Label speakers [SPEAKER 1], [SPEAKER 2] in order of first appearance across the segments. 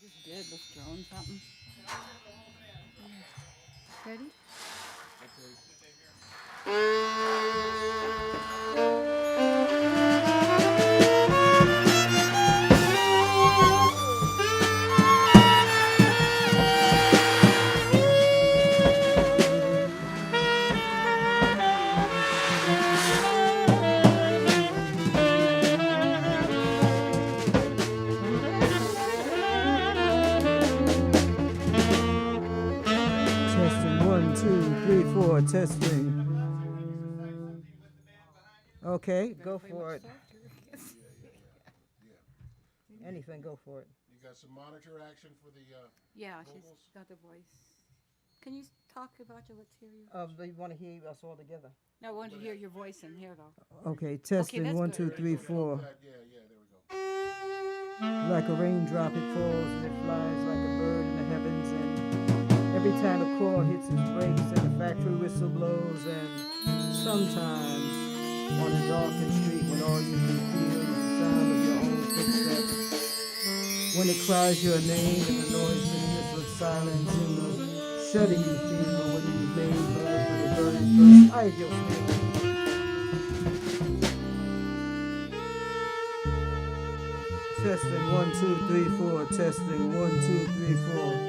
[SPEAKER 1] just did was throwing something. Ready?
[SPEAKER 2] Testing. Okay, go for it. Anything, go for it.
[SPEAKER 3] You got some monitor action for the
[SPEAKER 1] Yeah,
[SPEAKER 3] vocals?
[SPEAKER 1] she's got the voice. Can you talk about you? Let's hear you.
[SPEAKER 2] They want to hear us all together.
[SPEAKER 1] No, I want to hear your voice in here, though.
[SPEAKER 2] Okay, testing.
[SPEAKER 1] that's
[SPEAKER 2] 1,
[SPEAKER 1] good.
[SPEAKER 2] 2, 3, 4.
[SPEAKER 3] Yeah, there we go.
[SPEAKER 2] Like a raindrop, it falls and it flies like a bird in the heavens. And every time a chord hits its brakes and the factory whistle blows, and sometimes on a darkened street when all you can feel is the sound of your own footsteps, when it cries your name in the noiselessness of silence, in the shudder you feel when you made love for the very first. Ay, Dios mío. Testing 1, 2, 3, 4. Testing 1, 2, 3, 4.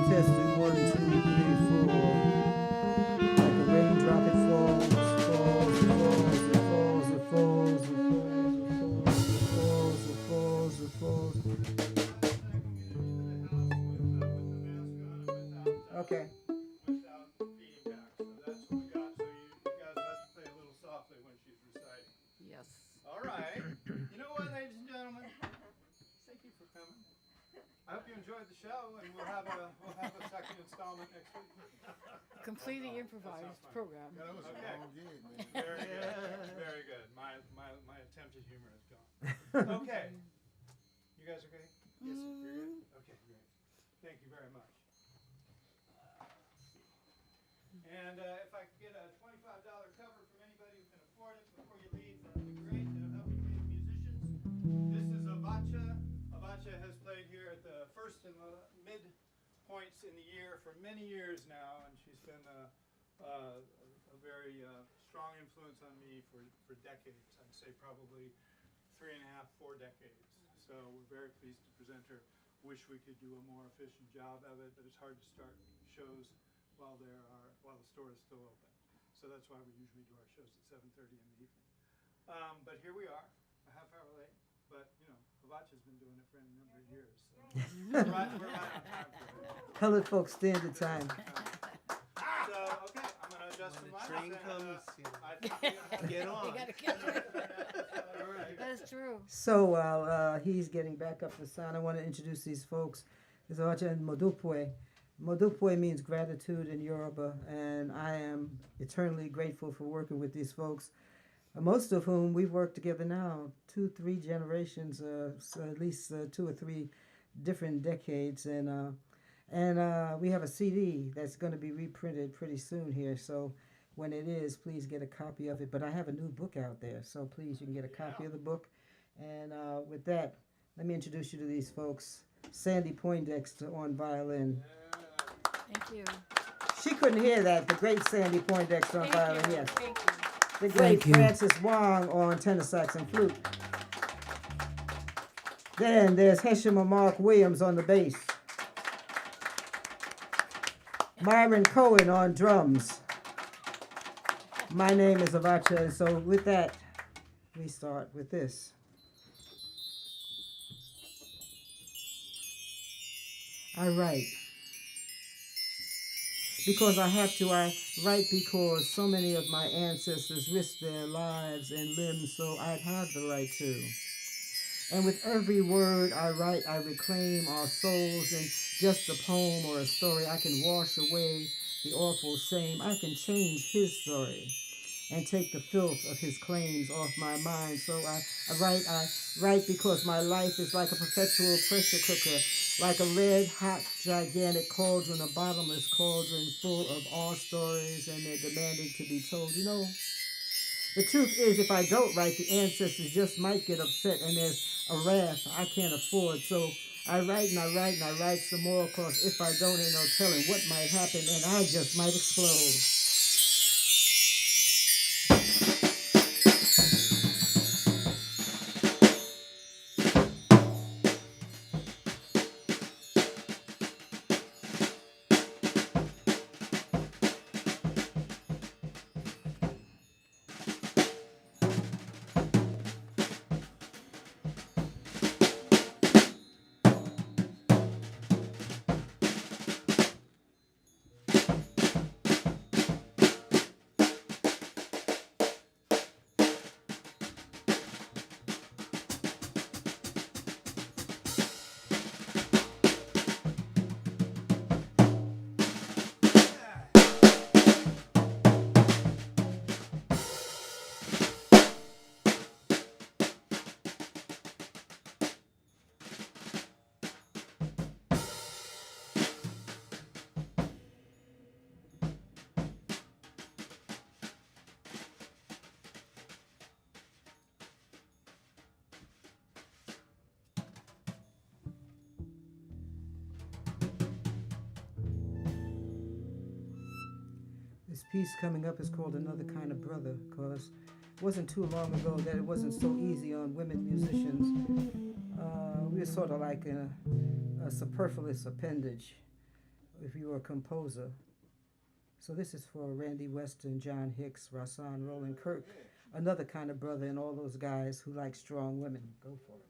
[SPEAKER 2] Testing 1, 2, 3, 4. Like a raindrop, it falls, it falls, it falls, it falls, it falls, it falls, it falls, it falls, it falls. Okay.
[SPEAKER 4] Without feedback, so that's what we got. So you guys have to play a little softly when she's reciting.
[SPEAKER 1] Yes.
[SPEAKER 4] All right. You know what, ladies and gentlemen? Thank you for coming. I hope you enjoyed the show, and we'll have a second installment next week.
[SPEAKER 1] Completely improvised program.
[SPEAKER 3] That was a long gig, man.
[SPEAKER 4] Very good. Very good. My attempt at humor is gone. Okay. You guys okay? Yes, sir. You're good? Okay, great. Thank you very much. And if I could get a $25 cover from anybody who can afford it before you leave, that would be great. That'll help you pay the musicians. This is Avotcja. Avotcja has played here at the first and the mid points in the year for many years now, and she's been a very strong influence on me for decades. I'd say probably 3.5, 4 decades. So we're very pleased to present her. Wish we could do a more efficient job of it, but it's hard to start shows while the store is still open. So that's why we usually do our shows at 7:30 in the evening. But here we are, a half hour late. But you know, Avotcia's been doing it for any number of years. So we're right on time for it.
[SPEAKER 2] Colored folks standard time.
[SPEAKER 4] So okay, I'm gonna adjust the mic.
[SPEAKER 5] Train comes,
[SPEAKER 4] I think
[SPEAKER 5] get on.
[SPEAKER 1] You gotta catch it.
[SPEAKER 4] All right.
[SPEAKER 1] That is true.
[SPEAKER 2] So while he's getting back up the sound, I want to introduce these folks. This is Avotcja Modupue. Modupue means gratitude in Yoruba, and I am eternally grateful for working with these folks, most of whom we've worked together now 2, 3 generations, so at least 2 or 3 different decades, and we have a CD that's going to be reprinted pretty soon here. So when it is, please get a copy of it. But I have a new book out there, so please you can get a copy of the book. And with that, let me introduce you to these folks. Sandi Poindexter on violin.
[SPEAKER 1] Thank you.
[SPEAKER 2] She couldn't hear that. The great Sandi Poindexter on violin,
[SPEAKER 1] Thank you.
[SPEAKER 2] yes.
[SPEAKER 1] Thank you.
[SPEAKER 2] The great Francis Wong on tenor sax and flute. Then there's Heshima Mark Williams on the bass. Myron Cohen on drums. My name is Avotcja, and so with that, we start with this. I write. Because I have to, I write because so many of my ancestors risked their lives and limbs, so I'd have the right to. And with every word I write, I reclaim our souls in just a poem or a story. I can wash away the awful shame. I can change his story and take the filth of his claims off my mind. So I write because my life is like a perpetual pressure cooker, like a red-hot, gigantic cauldron, a bottomless cauldron full of our stories, and they're demanding to be told. You know, the truth is, if I don't write, the ancestors just might get upset, and there's a wrath I can't afford. So I write and I write and I write some more, cause if I don't, ain't no telling what might happen, and I just might explode. This piece coming up is called Another Kind of Brother, because it wasn't too long ago that it wasn't so easy on women musicians. We were sort of like a superfluous appendage if you were a composer. So this is for Randy Weston, John Hicks, Rasan, Roland Kirk, Another Kind of Brother, and all those guys who like strong women. Go for it.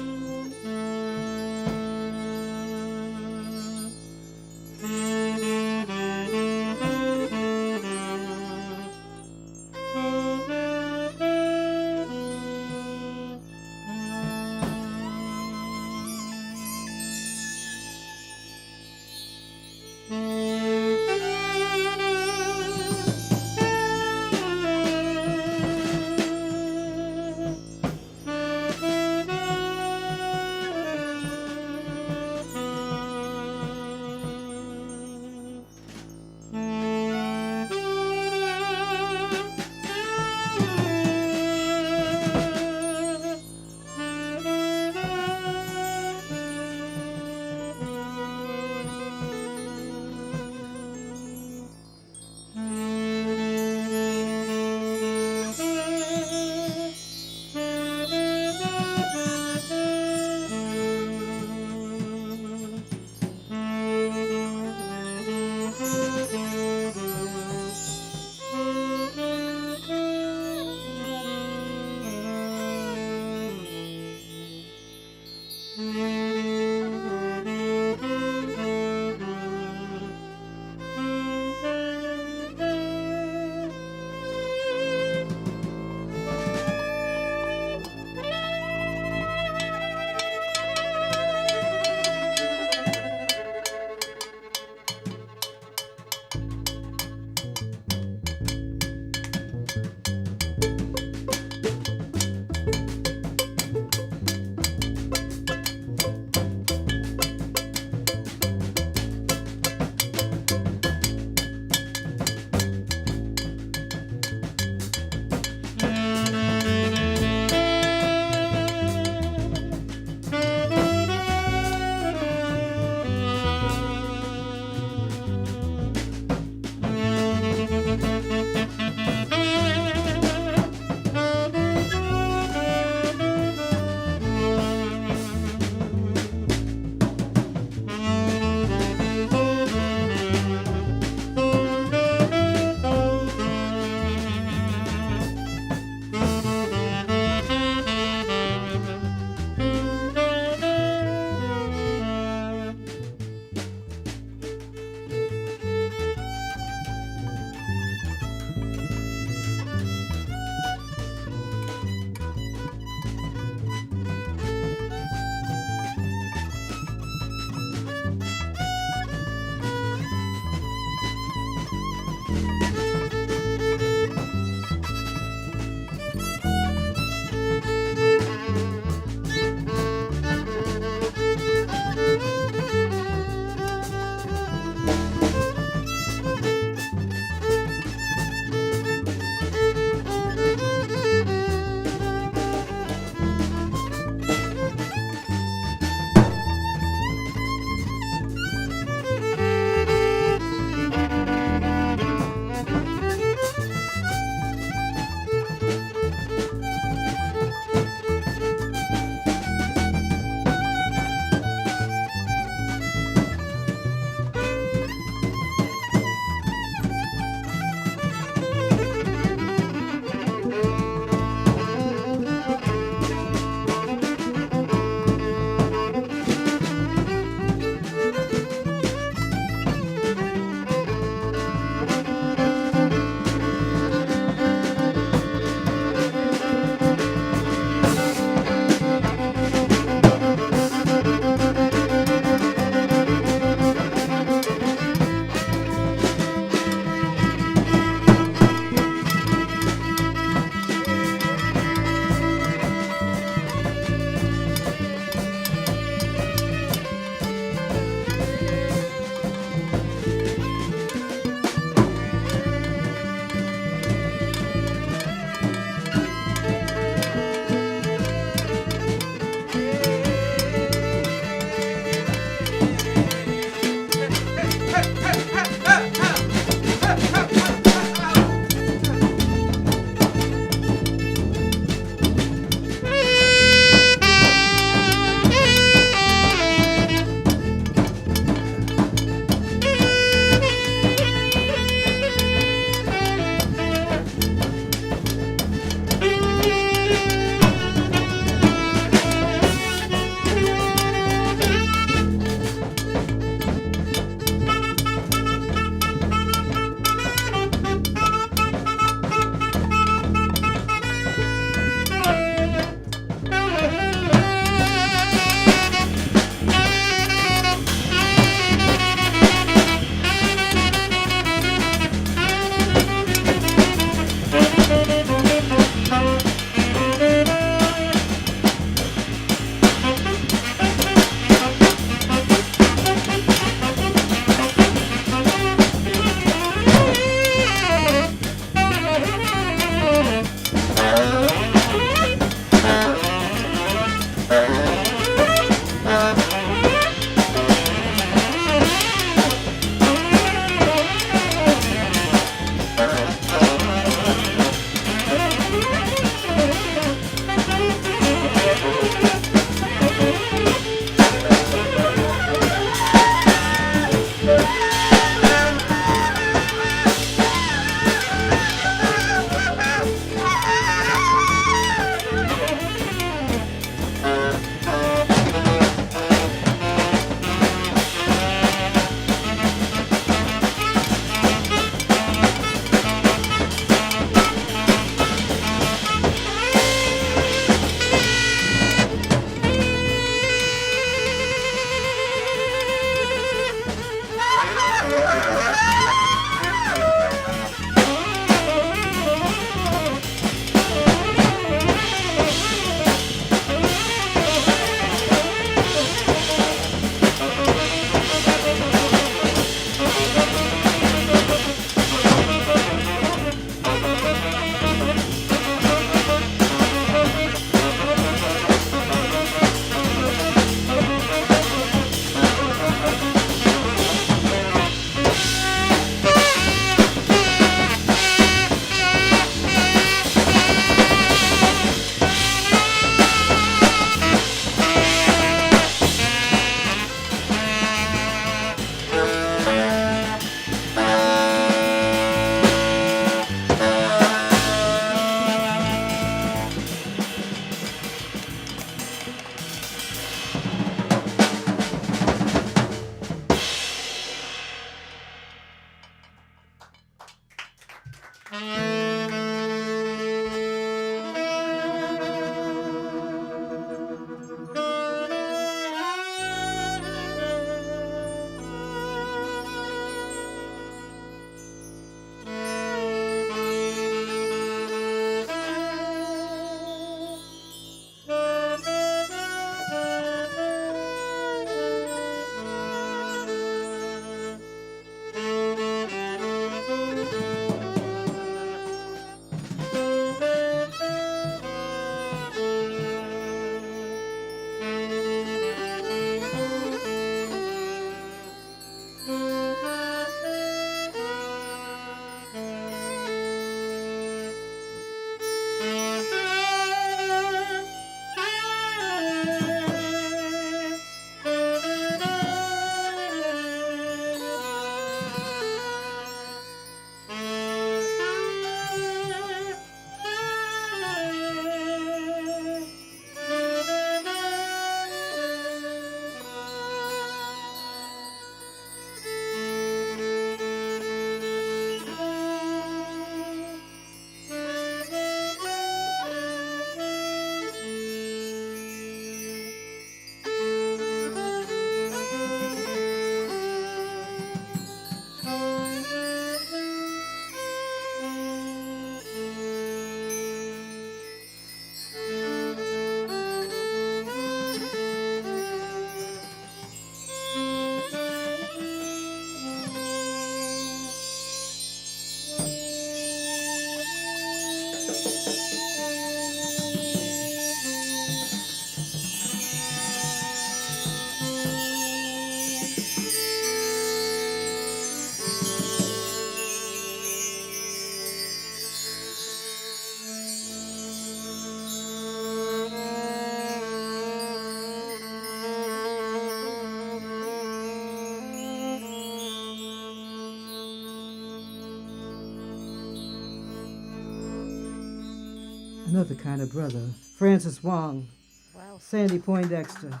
[SPEAKER 2] Another kind of brother. Francis Wong,
[SPEAKER 1] Wow.
[SPEAKER 2] Sandi Poindexter,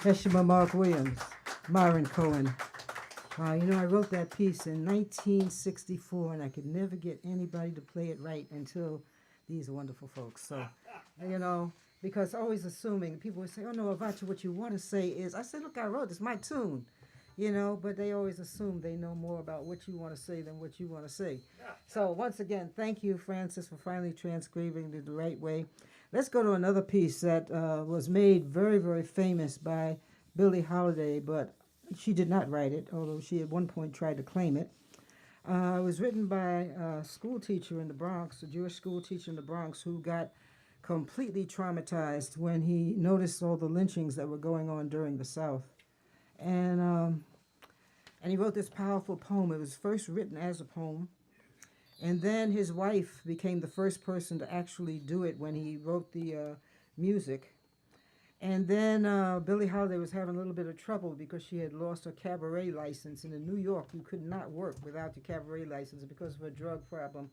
[SPEAKER 2] Heshima Mark Williams, Myron Cohen. Wow, you know, I wrote that piece in 1964, and I could never get anybody to play it right until these wonderful folks. So, you know, because always assuming, people would say, oh, no, Avotcja, what you want to say is, I said, look, I wrote this, my tune. You know, but they always assume they know more about what you want to say than what you want to say. So once again, thank you, Francis, for finally transcribing it the right way. Let's go to another piece that was made very, very famous by Billie Holiday, but she did not write it, although she at one point tried to claim it. It was written by a school teacher in the Bronx, a Jewish school teacher in the Bronx, who got completely traumatized when he noticed all the lynchings that were going on during the South. And he wrote this powerful poem. It was first written as a poem, and then his wife became the first person to actually do it when he wrote the music. And then Billie Holiday was having a little bit of trouble because she had lost her cabaret license. And in New York, you could not work without your cabaret license because of her drug problem.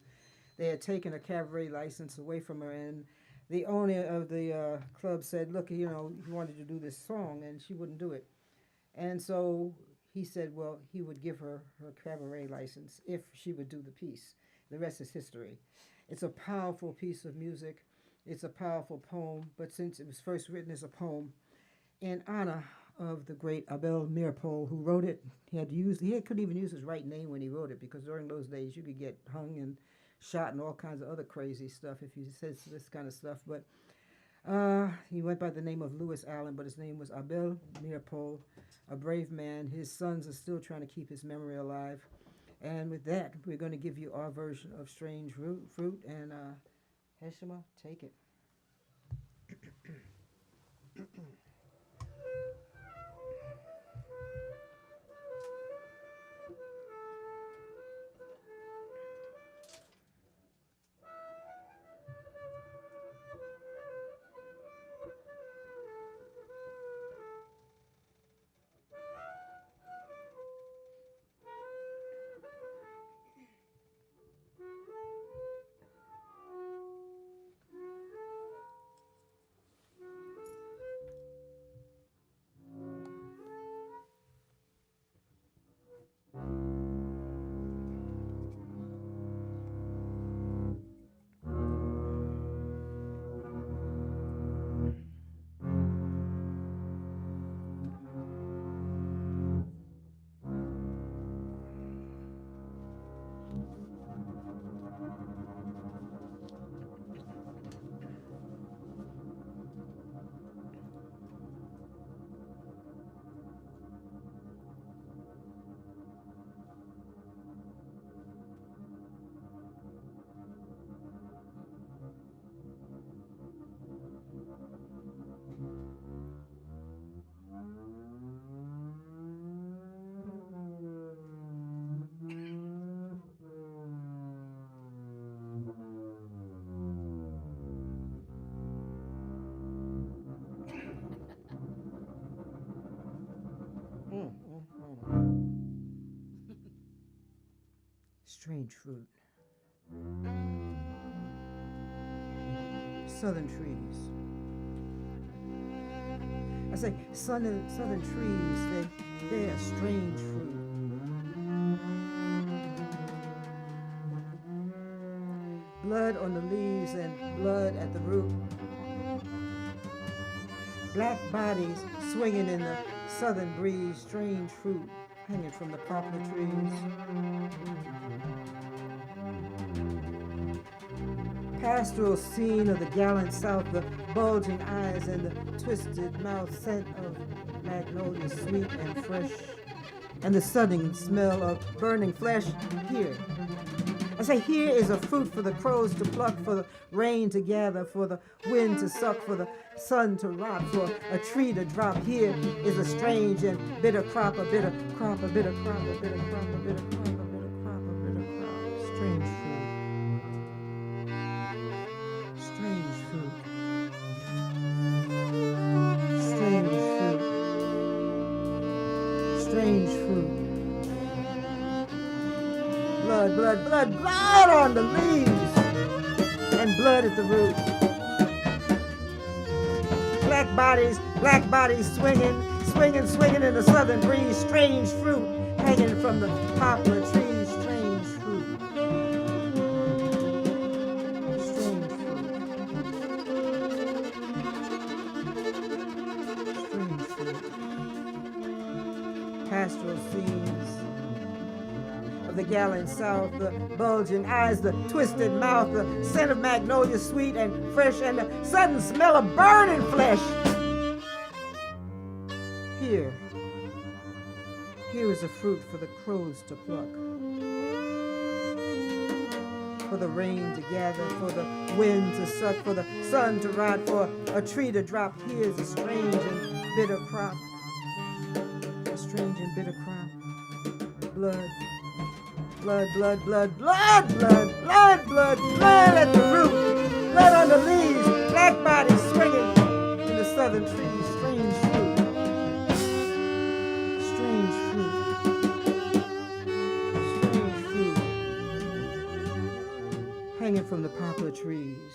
[SPEAKER 2] They had taken her cabaret license away from her, and the owner of the club said, look, you know, he wanted to do this song, and she wouldn't do it. And so he said, well, he would give her her cabaret license if she would do the piece. The rest is history. It's a powerful piece of music. It's a powerful poem, but since it was first written as a poem, in honor of the great Abel Meeropol, who wrote it, he couldn't even use his right name when he wrote it, because during those days you could get hung and shot and all kinds of other crazy stuff if you said this kind of stuff. But he went by the name of Lewis Allen, but his name was Abel Meeropol, a brave man. His sons are still trying to keep his memory alive. And with that, we're going to give you our version of Strange Fruit. And Heshima, take it. strange fruit. Southern trees. I say southern trees, they bear strange fruit. Blood on the leaves and blood at the root. Black bodies swinging in the southern breeze, strange fruit hanging from the poplar trees. Pastoral scene of the gallant South, the bulging eyes and the twisted mouth, scent of magnolia sweet and fresh, and the sudden smell of burning flesh. Here, I say, here is a fruit for the crows to pluck, for the rain to gather, for the wind to suck, for the sun to rot, for a tree to drop. Here is a strange and bitter crop, a bitter crop, a bitter crop, a bitter crop, a bitter crop, a bitter crop, a bitter crop. Strange fruit. Strange fruit. Strange fruit. Strange fruit. Blood, blood, blood, blood on the leaves and blood at the root. Black bodies swinging, swinging, swinging in the southern breeze. Strange fruit hanging from the poplar trees. Strange fruit. Strange fruit. Strange fruit. Pastoral scenes of the gallant South, the bulging eyes, the twisted mouth, the scent of magnolia sweet and fresh, and the sudden smell of burning flesh. Here is a fruit for the crows to pluck, for the rain to gather, for the wind to suck, for the sun to rot, for a tree to drop. Here's a strange and bitter crop, a strange and bitter crop. Blood. Blood, blood, blood, blood, blood, blood, blood, blood at the root, blood on the leaves, black bodies swinging in the southern trees. Strange fruit, strange fruit, strange fruit, hanging from the poplar trees.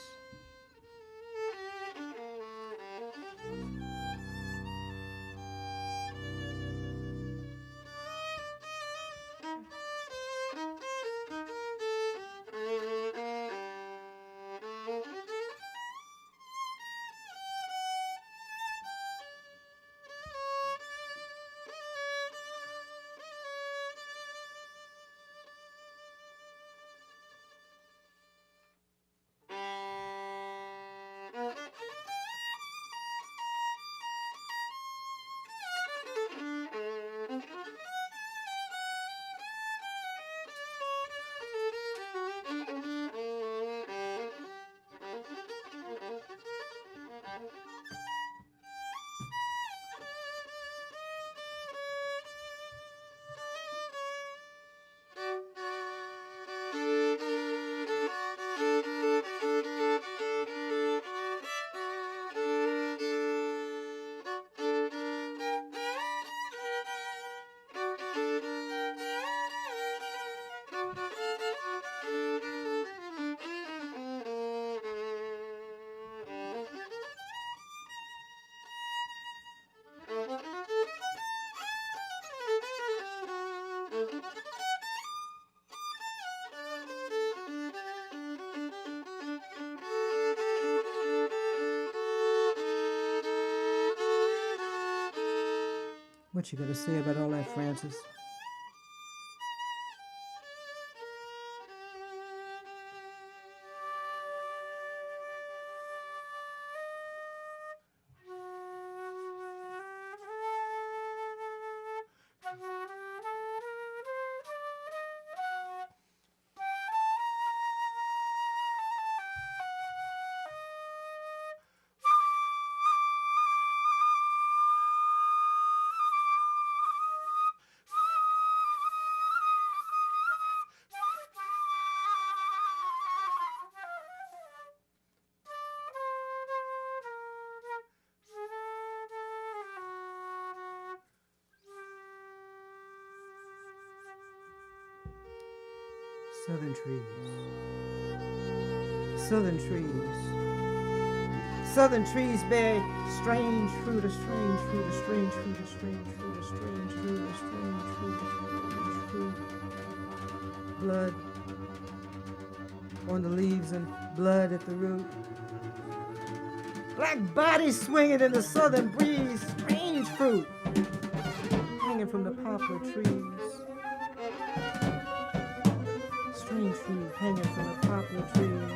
[SPEAKER 2] What you got to say about all that, Francis? Southern trees. Southern trees. Southern trees bear strange fruit, a strange fruit, a strange fruit, a strange fruit, a strange fruit, a strange fruit, a strange fruit. Blood on the leaves and blood at the root. Black bodies swinging in the southern breeze, strange fruit hanging from the poplar trees. Strange fruit hanging from the poplar trees.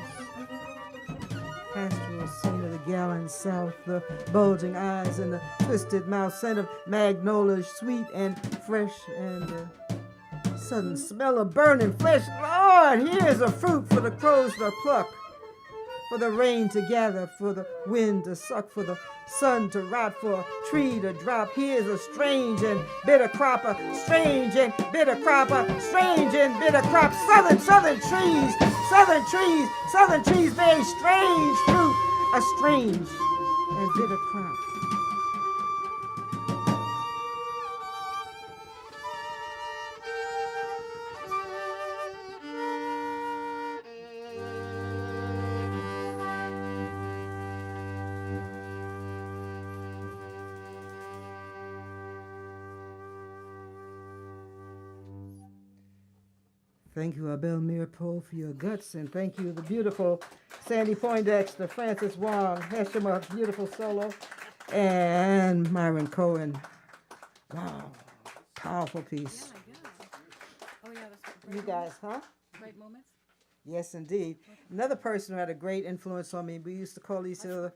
[SPEAKER 2] Pastoral scene of the gallant south, the bulging eyes and the twisted mouth, scent of magnolias, sweet and fresh, and the sudden smell of burning flesh. Lord, here's a fruit for the crows to pluck, for the rain to gather, for the wind to suck, for the sun to rot, for a tree to drop. Here's a strange and bitter crop, a strange and bitter crop, a strange and bitter crop. Southern trees, southern trees, southern trees, very strange fruit, a strange and bitter crop. Thank you, Abel Mirpo, for your guts, and thank you, the beautiful Sandi Poindexter, Francis Wong, Heshima, beautiful solo, and Myron Cohen. Wow, powerful piece.
[SPEAKER 1] Yeah, my God. Oh, yeah, that's great.
[SPEAKER 2] You guys, huh?
[SPEAKER 1] Great moments.
[SPEAKER 2] Yes, indeed. Another person who had a great influence on me, we used to call each other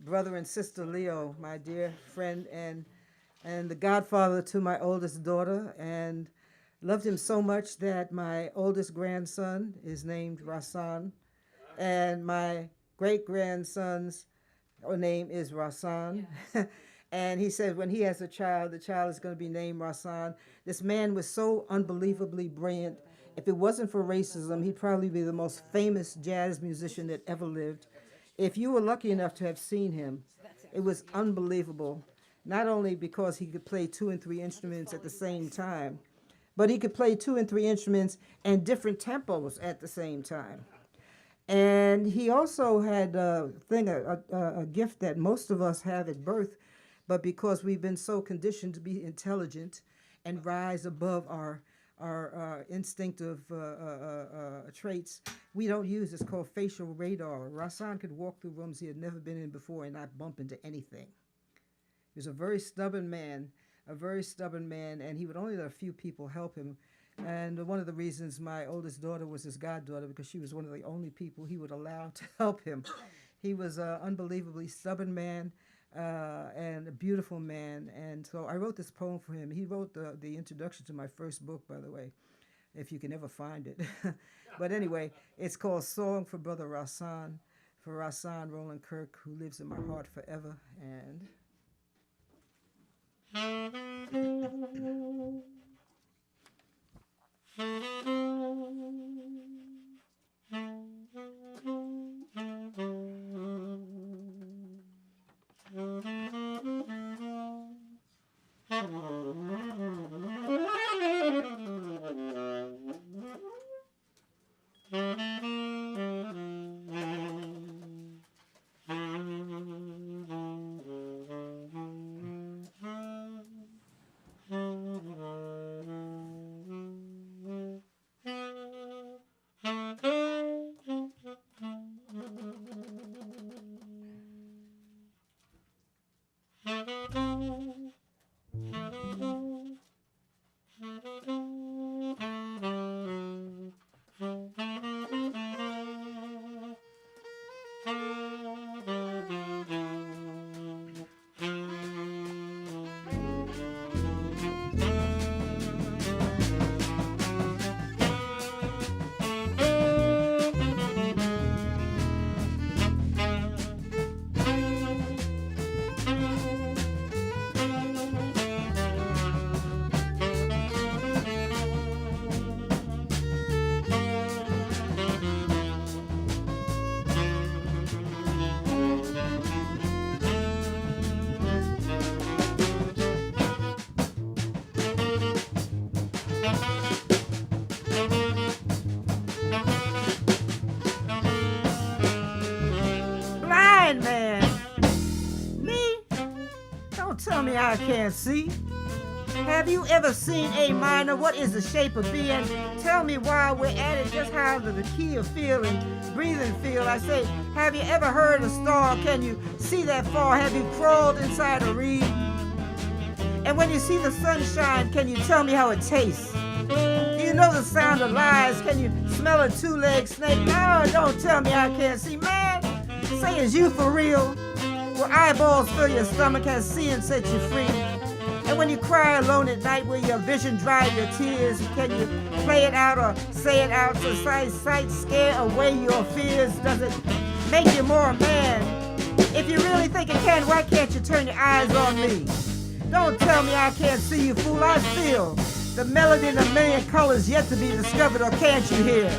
[SPEAKER 2] brother and sister Leo, my dear friend, and the godfather to my oldest daughter, and loved him so much that my oldest grandson is named Rasan, and my great-grandson's name is Rasan.
[SPEAKER 1] Yeah.
[SPEAKER 2] And he said when he has a child, the child is going to be named Rasan. This man was so unbelievably brilliant. If it wasn't for racism, he'd probably be the most famous jazz musician that ever lived. If you were lucky enough to have seen him, it was unbelievable. Not only because he could play 2 and 3 instruments at the same time, but he could play 2 and 3 instruments and different tempos at the same time. And he also had a gift that most of us have at birth, but because we've been so conditioned to be intelligent and rise above our instinctive traits, we don't use. It's called facial radar. Rasan could walk through rooms he had never been in before and not bump into anything. He was a very stubborn man, and he would only let a few people help him. And one of the reasons my oldest daughter was his goddaughter, because she was one of the only people he would allow to help him. He was an unbelievably stubborn man and a beautiful man. And so I wrote this poem for him. He wrote the introduction to my first book, by the way, if you can ever find it. But anyway, it's called Song for Brother Rasan, for Rasan Roland Kirk, who lives in my heart forever. And blind man. Me? Don't tell me I can't see. Have you ever seen A minor? What is the shape of B? And tell me while we're at it, just how the key of feel and breathing feel. I say, have you ever heard a star? Can you see that far? Have you crawled inside a reed? And when you see the sunshine, can you tell me how it tastes? Do you know the sound of lies? Can you smell a two-legged snake? No, don't tell me I can't see. Man, say, is you for real? Where eyeballs fill your stomach, has seeing set you free? And when you cry alone at night, will your vision dry your tears? Can you play it out or say it out so sight scare away your fears? Does it make you more a man? If you really think it can, why can't you turn your eyes on me? Don't tell me I can't see you, fool. I feel the melody in a million colors yet to be discovered, or can't you hear?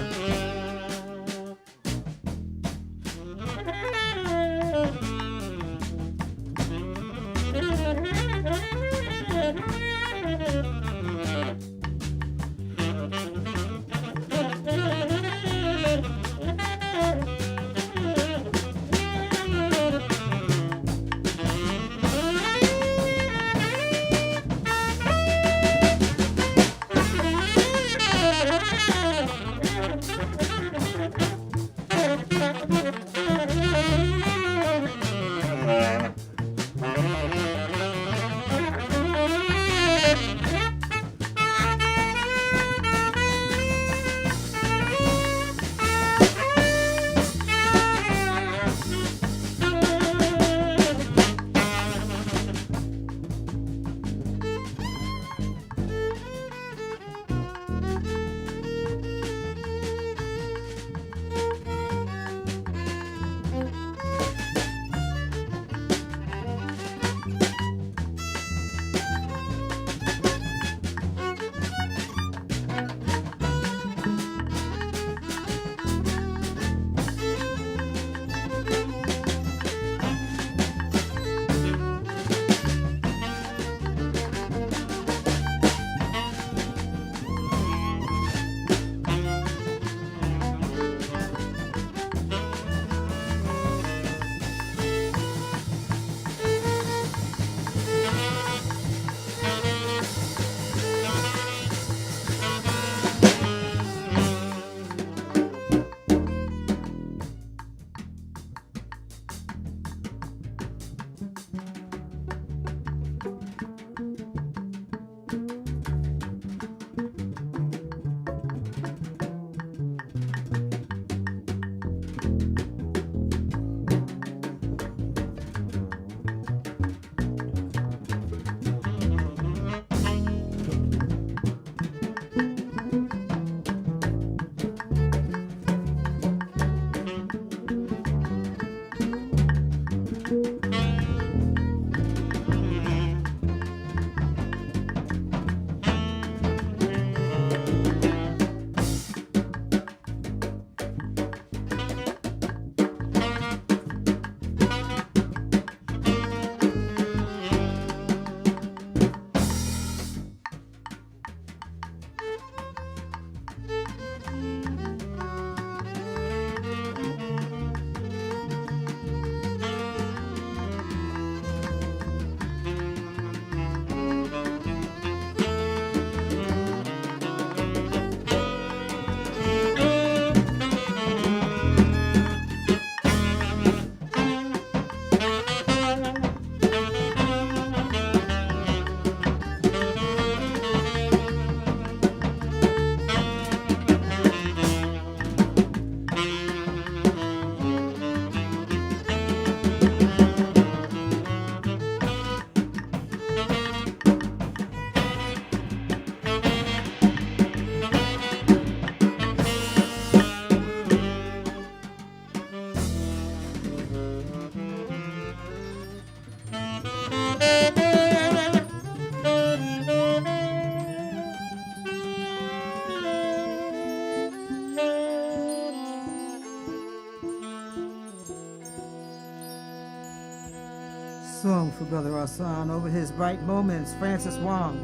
[SPEAKER 2] Song for Brother Hassan over his bright moments, Francis Wong,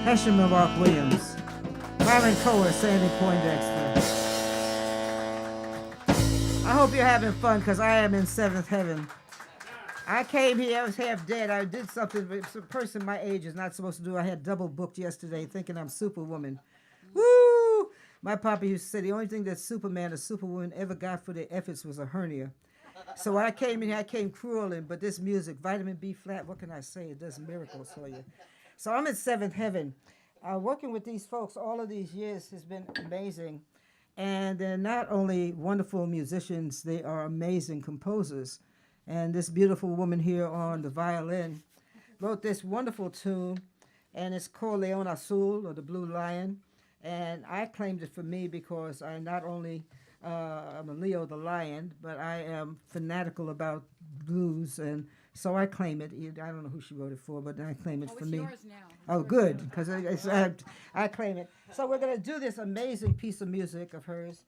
[SPEAKER 2] Heshima Mark Williams, Myron Cohen, Sandi Poindexter. I hope hope you're having fun because I am in seventh heaven. I came here, I was half dead. I did something a person my age is not supposed to do. I had double booked yesterday thinking I'm Superwoman. Woo! My papa used to say the only thing that Superman or Superwoman ever got for their efforts was a hernia. So when I came in here, I came crueling, but this music, vitamin B flat, what can I say? It does miracles for you. So I'm in seventh heaven. Working with these folks all of these years has been amazing. And they're not only wonderful musicians, they are amazing composers. And this beautiful woman here on the violin wrote this wonderful tune, and it's called Leon Azul, or the Blue Lion. And I claimed it for me because I not only I'm a Leo the lion, but I am fanatical about blues, and so I claim it. I don't know who she wrote it for, but I claim it for me.
[SPEAKER 1] Yours now.
[SPEAKER 2] Oh, good, because I claim it. So we're going to do this amazing piece of music of hers,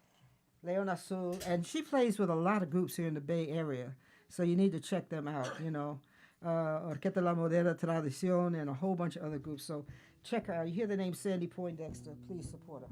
[SPEAKER 2] Leon Azul, and she plays with a lot of groups here in the Bay Area, so you need to check them out, you know. Orquesta La Moderna Tradición and a whole bunch of other groups. So check her out. You hear the name Sandi Poindexter, please support her.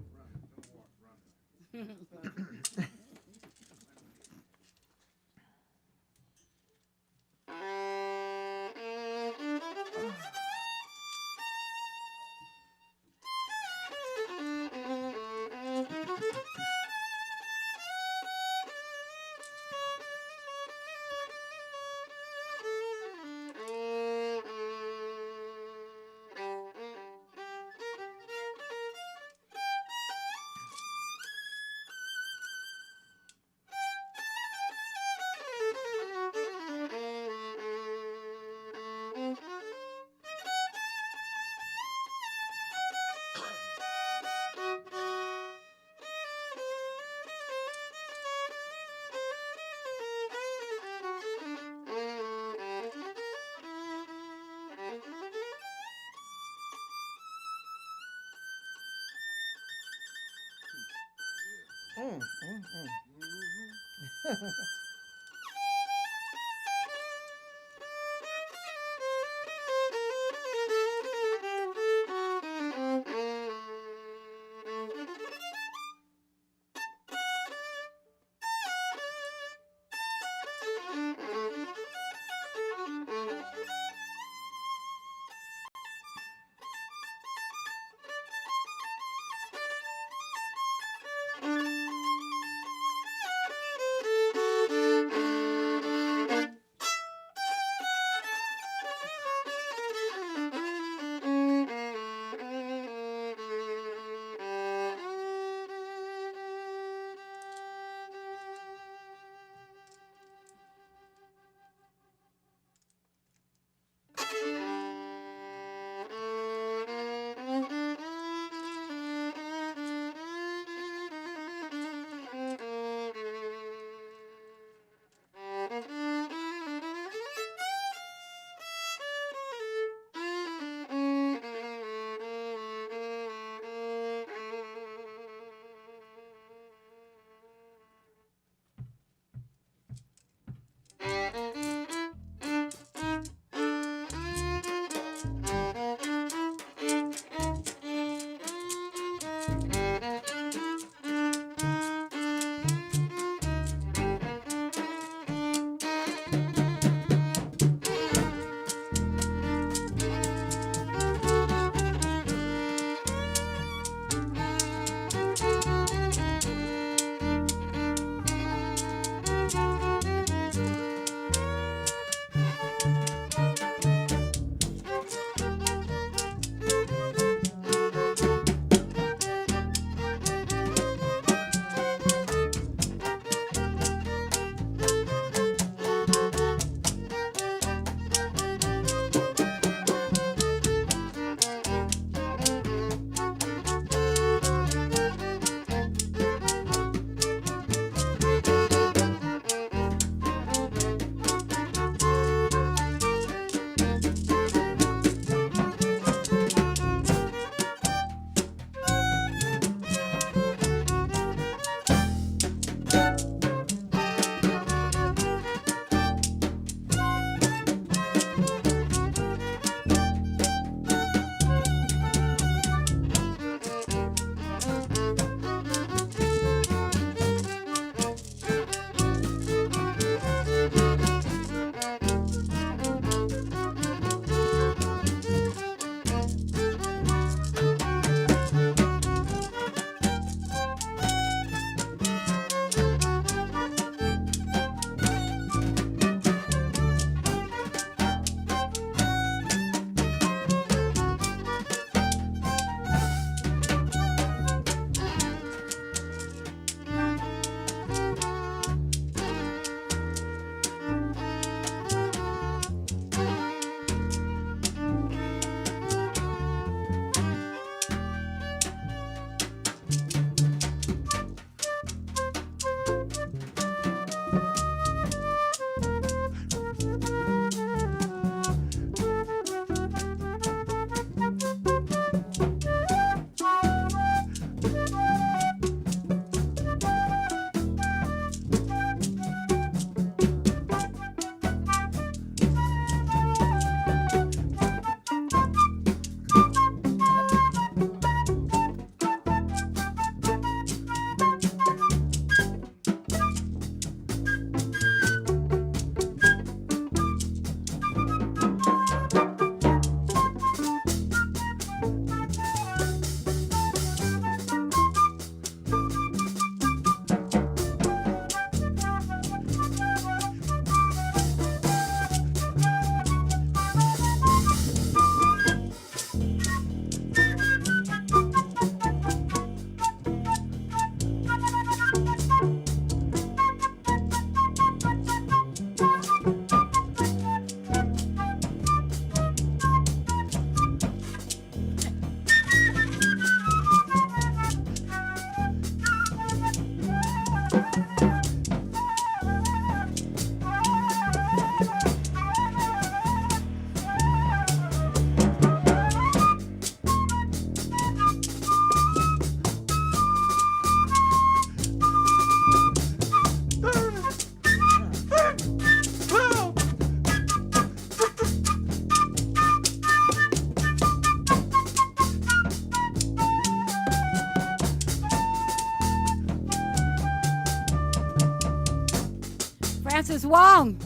[SPEAKER 1] Francis Wong.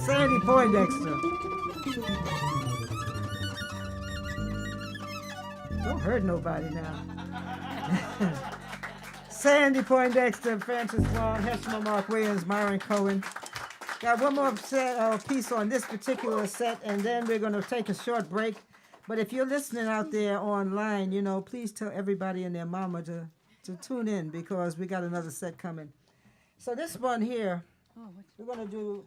[SPEAKER 2] Sandi Poindexter. Don't hurt nobody now. Sandi Poindexter, Francis Wong, Heshima Mark Williams, Myron Cohen. Got one more piece on this particular set, and then we're going to take a short break. But if you're listening out there online, you know, please tell everybody and their mama to tune in, because we got another set coming. So this one here, we're going to do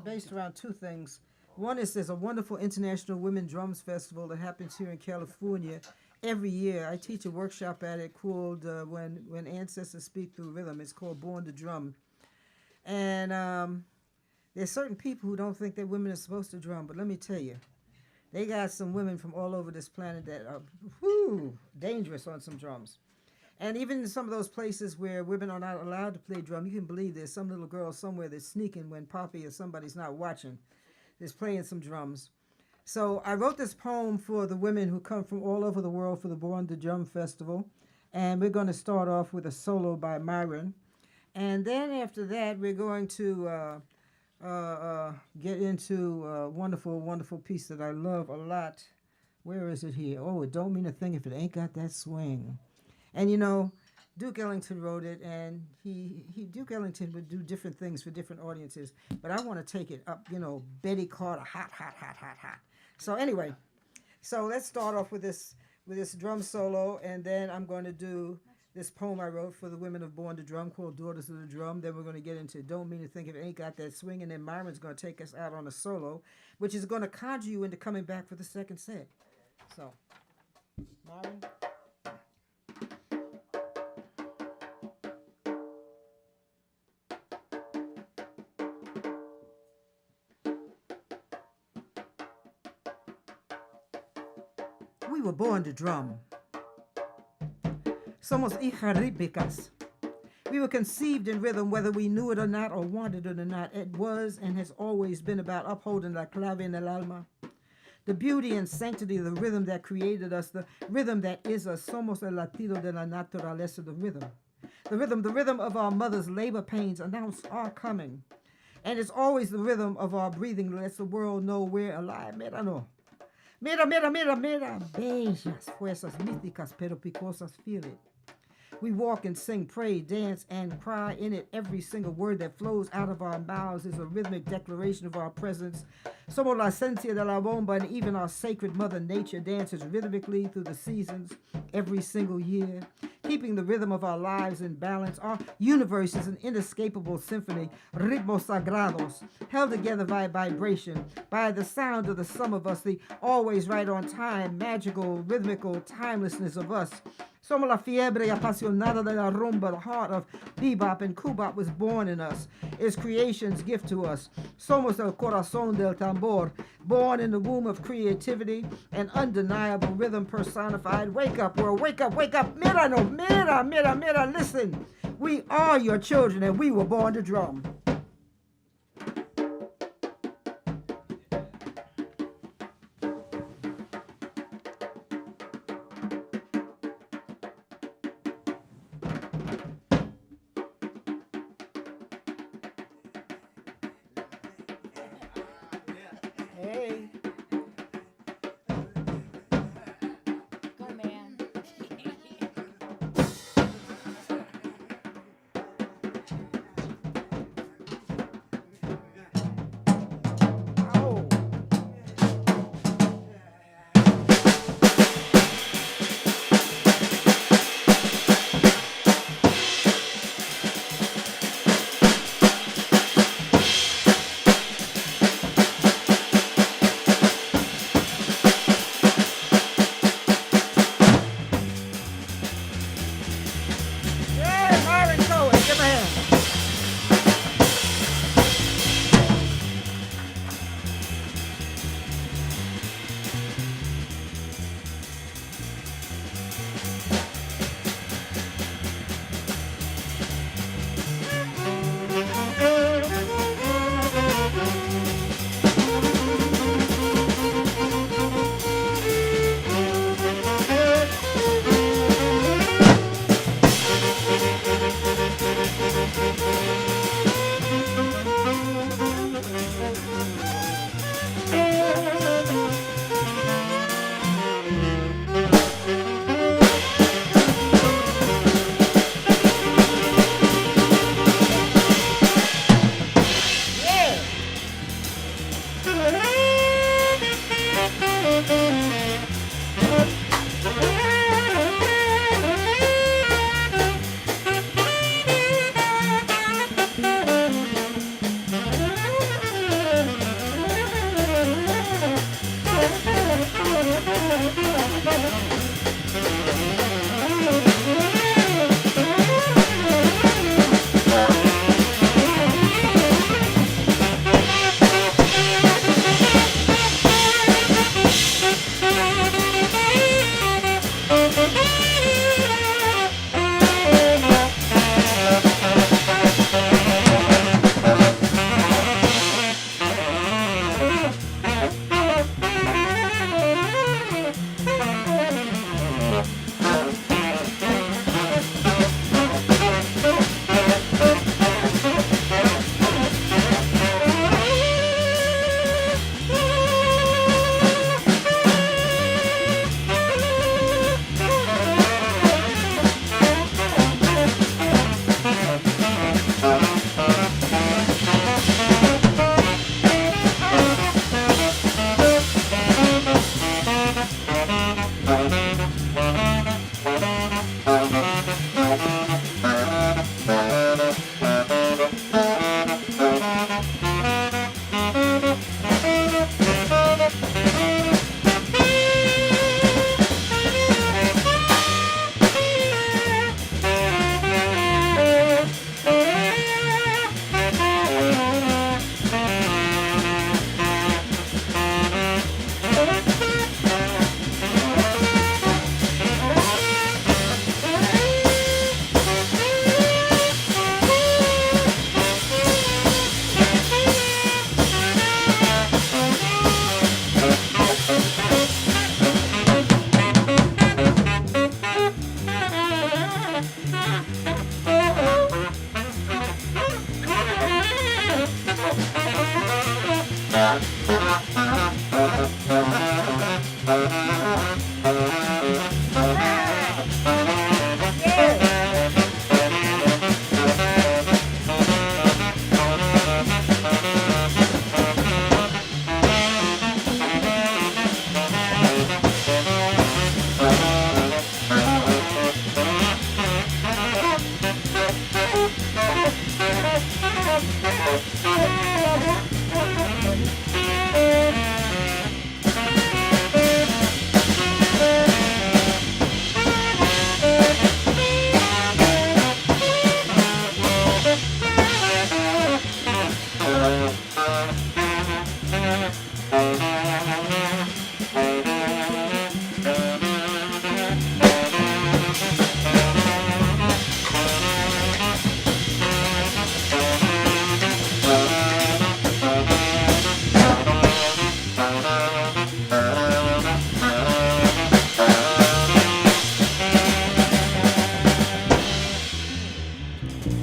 [SPEAKER 2] based around two things. One is there's a wonderful International Women Drums Festival that happens here in California every year. I teach a workshop at it called When Ancestors Speak Through Rhythm. It's called Born to Drum. And there's certain people who don't think that women are supposed to drum, but let me tell you, they got some women from all over this planet that are dangerous on some drums. And even in some of those places where women are not allowed to play drum, you can believe there's some little girl somewhere that's sneaking when Poppy or somebody's not watching. There's playing some drums. So I wrote this poem for the women who come from all over the world for the Born to Drum Festival. And we're going to start off with a solo by Myron. And then after that, we're going to get into a wonderful, wonderful piece that I love a lot. Where is it here? Oh, it don't mean a thing if it ain't got that swing. And you know, Duke Ellington wrote it, and Duke Ellington would do different things for different audiences. But I want to take it up, you know, Betty Carter, hot, hot, hot, hot, hot. So anyway, so let's start off with this drum solo, and then I'm going to do this poem I wrote for the women of Born to Drum called Daughters of the Drum. Then we're going to get into Don't Mean to Think If It Ain't Got That Swing, and then Myron's going to take us out on a solo, which is going to conjure you into coming back for the second set. So, Myron. We were born to drum. Somos hijas rítmicas. We were conceived in rhythm, whether we knew it or not, or wanted it or not. It was and has always been about upholding la clave en el alma. The beauty and sanctity of the rhythm that created us, the rhythm that is us. Somos el latido de la naturaleza, the rhythm. The rhythm of our mother's labor pains announce our coming. And it's always the rhythm of our breathing that lets the world know we're alive. Mira, no. Mira, mira, mira, mira. Bellas fuerzas místicas pero picosas, feel it. We walk and sing, pray, dance, and cry in it. Every single word that flows out of our mouths is a rhythmic declaration of our presence. Somos la esencia de la bomba, and even our sacred mother nature dances rhythmically through the seasons every single year, keeping the rhythm of our lives in balance. Our universe is an inescapable symphony, ritmos sagrados, held together by vibration, by the sound of the sum of us, the always right on time, magical, rhythmical timelessness of us. Somos la fiebre apasionada de la rumba. The heart of bebop and kubop was born in us. It's creation's gift to us. Somos el corazón del tambor, born in the womb of creativity and undeniable rhythm personified. Wake up, world, wake up, wake up. Mira, no, mira, mira, mira. Listen, we are your children and we were born to drum.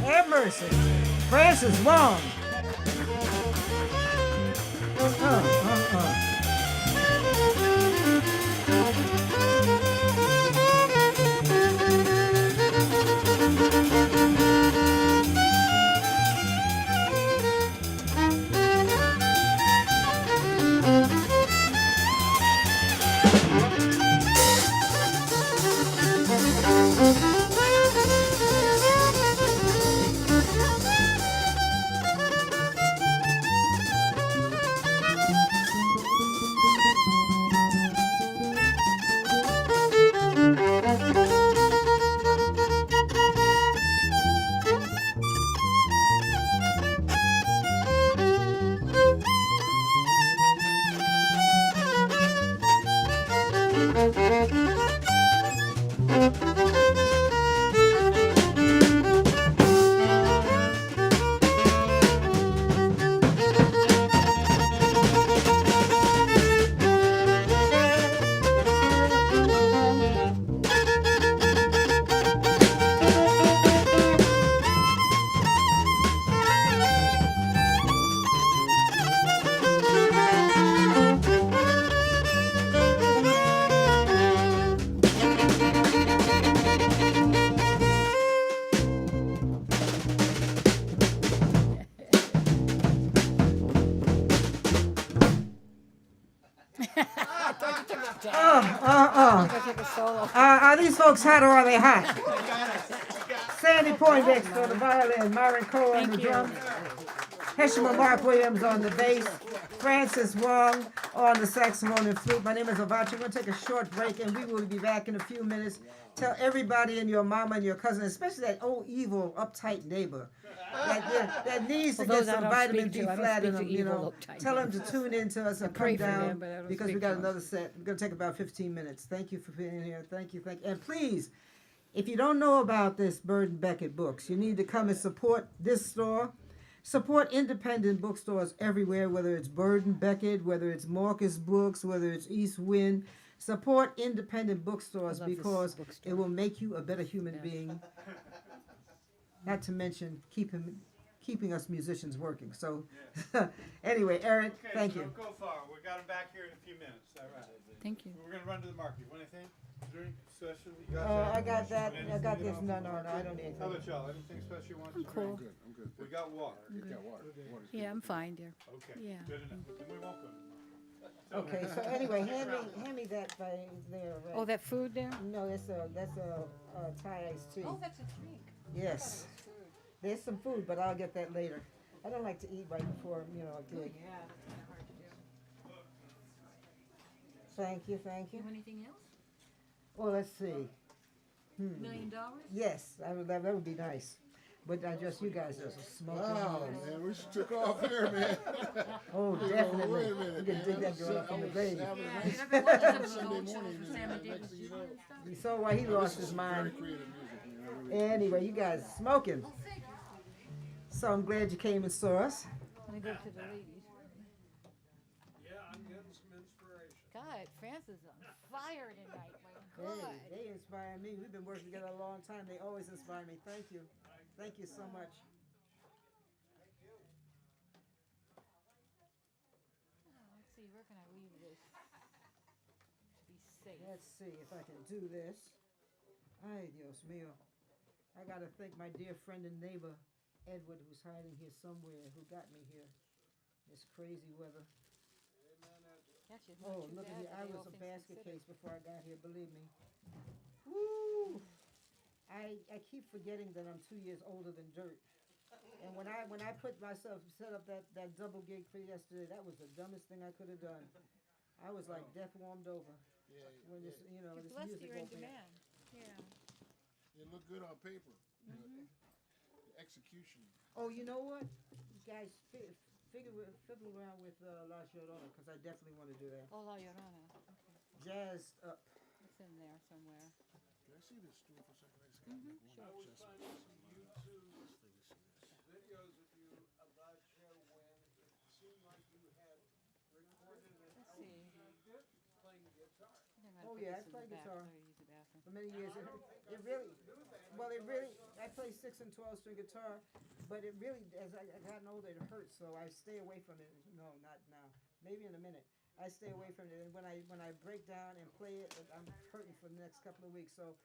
[SPEAKER 2] Have mercy. Francis Wong.
[SPEAKER 1] Take a solo.
[SPEAKER 2] Are these folks hot or are they hot? Sandi Poindexter on the violin, Myron Cohen on the drums, Heshima Mark Williams on the bass, Francis Wong on the saxophone and flute. My name is Avotcja. We're going to take a short break and we will be back in a few minutes. Tell everybody and your mama and your cousin, especially that old evil uptight neighbor that needs to get some vitamin D flat in them, you know. Tell them to tune in to us and come down because we got another set. We're going to take about 15 minutes. Thank you for being here. Thank you. And please, if you don't know about this Bird and Beckett books, you need to come and support this store. Support independent bookstores everywhere, whether it's Bird and Beckett, whether it's Marcus Books, whether it's East Wind. Support independent bookstores because it will make you a better human being. Not to mention keeping us musicians working. So, anyway, Eric,
[SPEAKER 4] Okay,
[SPEAKER 2] thank you.
[SPEAKER 4] Don't go far. We got him back here in a few minutes. All right.
[SPEAKER 1] Thank you.
[SPEAKER 4] We're going to run to the market. You want anything? Drink, special? You
[SPEAKER 2] I got that.
[SPEAKER 4] Want
[SPEAKER 2] I got
[SPEAKER 4] anything
[SPEAKER 2] this.
[SPEAKER 4] at all?
[SPEAKER 2] No, I don't need
[SPEAKER 4] How
[SPEAKER 2] anything.
[SPEAKER 4] about y'all? Anything special you want?
[SPEAKER 1] I'm
[SPEAKER 4] to
[SPEAKER 1] cool.
[SPEAKER 4] drink?
[SPEAKER 3] I'm good.
[SPEAKER 4] We got water.
[SPEAKER 3] Got water. Water's good.
[SPEAKER 1] Yeah, I'm fine, dear.
[SPEAKER 4] Okay.
[SPEAKER 1] Yeah.
[SPEAKER 4] Good enough. Then we won't go.
[SPEAKER 2] Okay, so anyway, hand me that by there. Right?
[SPEAKER 1] Oh, that food there?
[SPEAKER 2] No, that's a Thai iced tea.
[SPEAKER 1] Oh, that's a drink.
[SPEAKER 2] Yes. There's some food, but I'll get that later. I don't like to eat right before, a gig.
[SPEAKER 1] Yeah, that's kind of hard to do.
[SPEAKER 2] Thank you.
[SPEAKER 1] You have anything else?
[SPEAKER 2] Well, let's see.
[SPEAKER 1] $1 million?
[SPEAKER 2] Yes, that would be nice. But you guys just smoking.
[SPEAKER 3] Wow, man, we just took off here, man.
[SPEAKER 2] Oh,
[SPEAKER 3] Wait
[SPEAKER 2] definitely.
[SPEAKER 3] a minute,
[SPEAKER 2] You can dig that girl up from the grave.
[SPEAKER 3] Having a
[SPEAKER 1] Yeah,
[SPEAKER 3] nice
[SPEAKER 1] you ever watch some of those
[SPEAKER 3] Sunday
[SPEAKER 1] old shows
[SPEAKER 3] morning,
[SPEAKER 1] with
[SPEAKER 3] man.
[SPEAKER 1] Sammy Davis
[SPEAKER 3] Next thing you
[SPEAKER 1] Jr.
[SPEAKER 3] know,
[SPEAKER 1] and stuff?
[SPEAKER 2] You saw why he lost his
[SPEAKER 3] very
[SPEAKER 2] mind.
[SPEAKER 3] creative music, man. I really
[SPEAKER 2] Anyway, you guys smoking. So I'm glad you came and saw us.
[SPEAKER 1] Let me go to the ladies.
[SPEAKER 4] Yeah, I'm getting some inspiration.
[SPEAKER 1] God, France is on fire tonight. My
[SPEAKER 2] Hey, they inspire me. We've been working together a long time. They always inspire me. Thank you. Thank you so much.
[SPEAKER 1] Let's see, where can I leave this to be safe?
[SPEAKER 2] Let's see if I can do this. Ay, Dios mío. I got to thank my dear friend and neighbor, Edward, who's hiding here somewhere, who got me here. This crazy weather.
[SPEAKER 1] Actually, it's not
[SPEAKER 2] Oh,
[SPEAKER 1] too
[SPEAKER 2] look at
[SPEAKER 1] bad,
[SPEAKER 2] here. I
[SPEAKER 1] today, all
[SPEAKER 2] was a
[SPEAKER 1] things
[SPEAKER 2] basket
[SPEAKER 1] considered.
[SPEAKER 2] case before I got here, believe me. Woo! I keep forgetting that I'm 2 years older than dirt. And when I set up that double gig for yesterday, that was the dumbest thing I could have done. I was like death warmed over.
[SPEAKER 3] Yeah,
[SPEAKER 2] When this, you know,
[SPEAKER 1] You're
[SPEAKER 2] this
[SPEAKER 1] blessed
[SPEAKER 2] music
[SPEAKER 1] you're in
[SPEAKER 2] opened.
[SPEAKER 1] demand. Yeah.
[SPEAKER 3] it looked good on paper. But the execution.
[SPEAKER 2] Oh, you know what? You guys, fiddle around with La Llorona, because I definitely want to do that.
[SPEAKER 1] Oh, La Llorona.
[SPEAKER 2] Jazzed up.
[SPEAKER 1] It's in there somewhere.
[SPEAKER 3] Can I see this stool for a second? I just got like one
[SPEAKER 5] I was
[SPEAKER 3] adjustment.
[SPEAKER 5] finding some YouTube
[SPEAKER 3] Let's take this, see this.
[SPEAKER 5] videos of you about when it seemed like you had recorded an
[SPEAKER 1] Let's
[SPEAKER 5] album
[SPEAKER 1] see.
[SPEAKER 5] playing guitar.
[SPEAKER 1] I think I'm gonna
[SPEAKER 2] Oh,
[SPEAKER 1] put
[SPEAKER 2] yeah,
[SPEAKER 1] this
[SPEAKER 2] I
[SPEAKER 1] in
[SPEAKER 2] play
[SPEAKER 1] the back
[SPEAKER 2] guitar.
[SPEAKER 1] so I use the bathroom.
[SPEAKER 2] For many years, it really, well, it really, I play 6 and 12 string guitar, but it really, as I gotten older, it hurts, so I stay away from it. No, not now. Maybe in a minute. I stay away from it, and when I break down and play it, I'm hurting for the next couple of weeks. So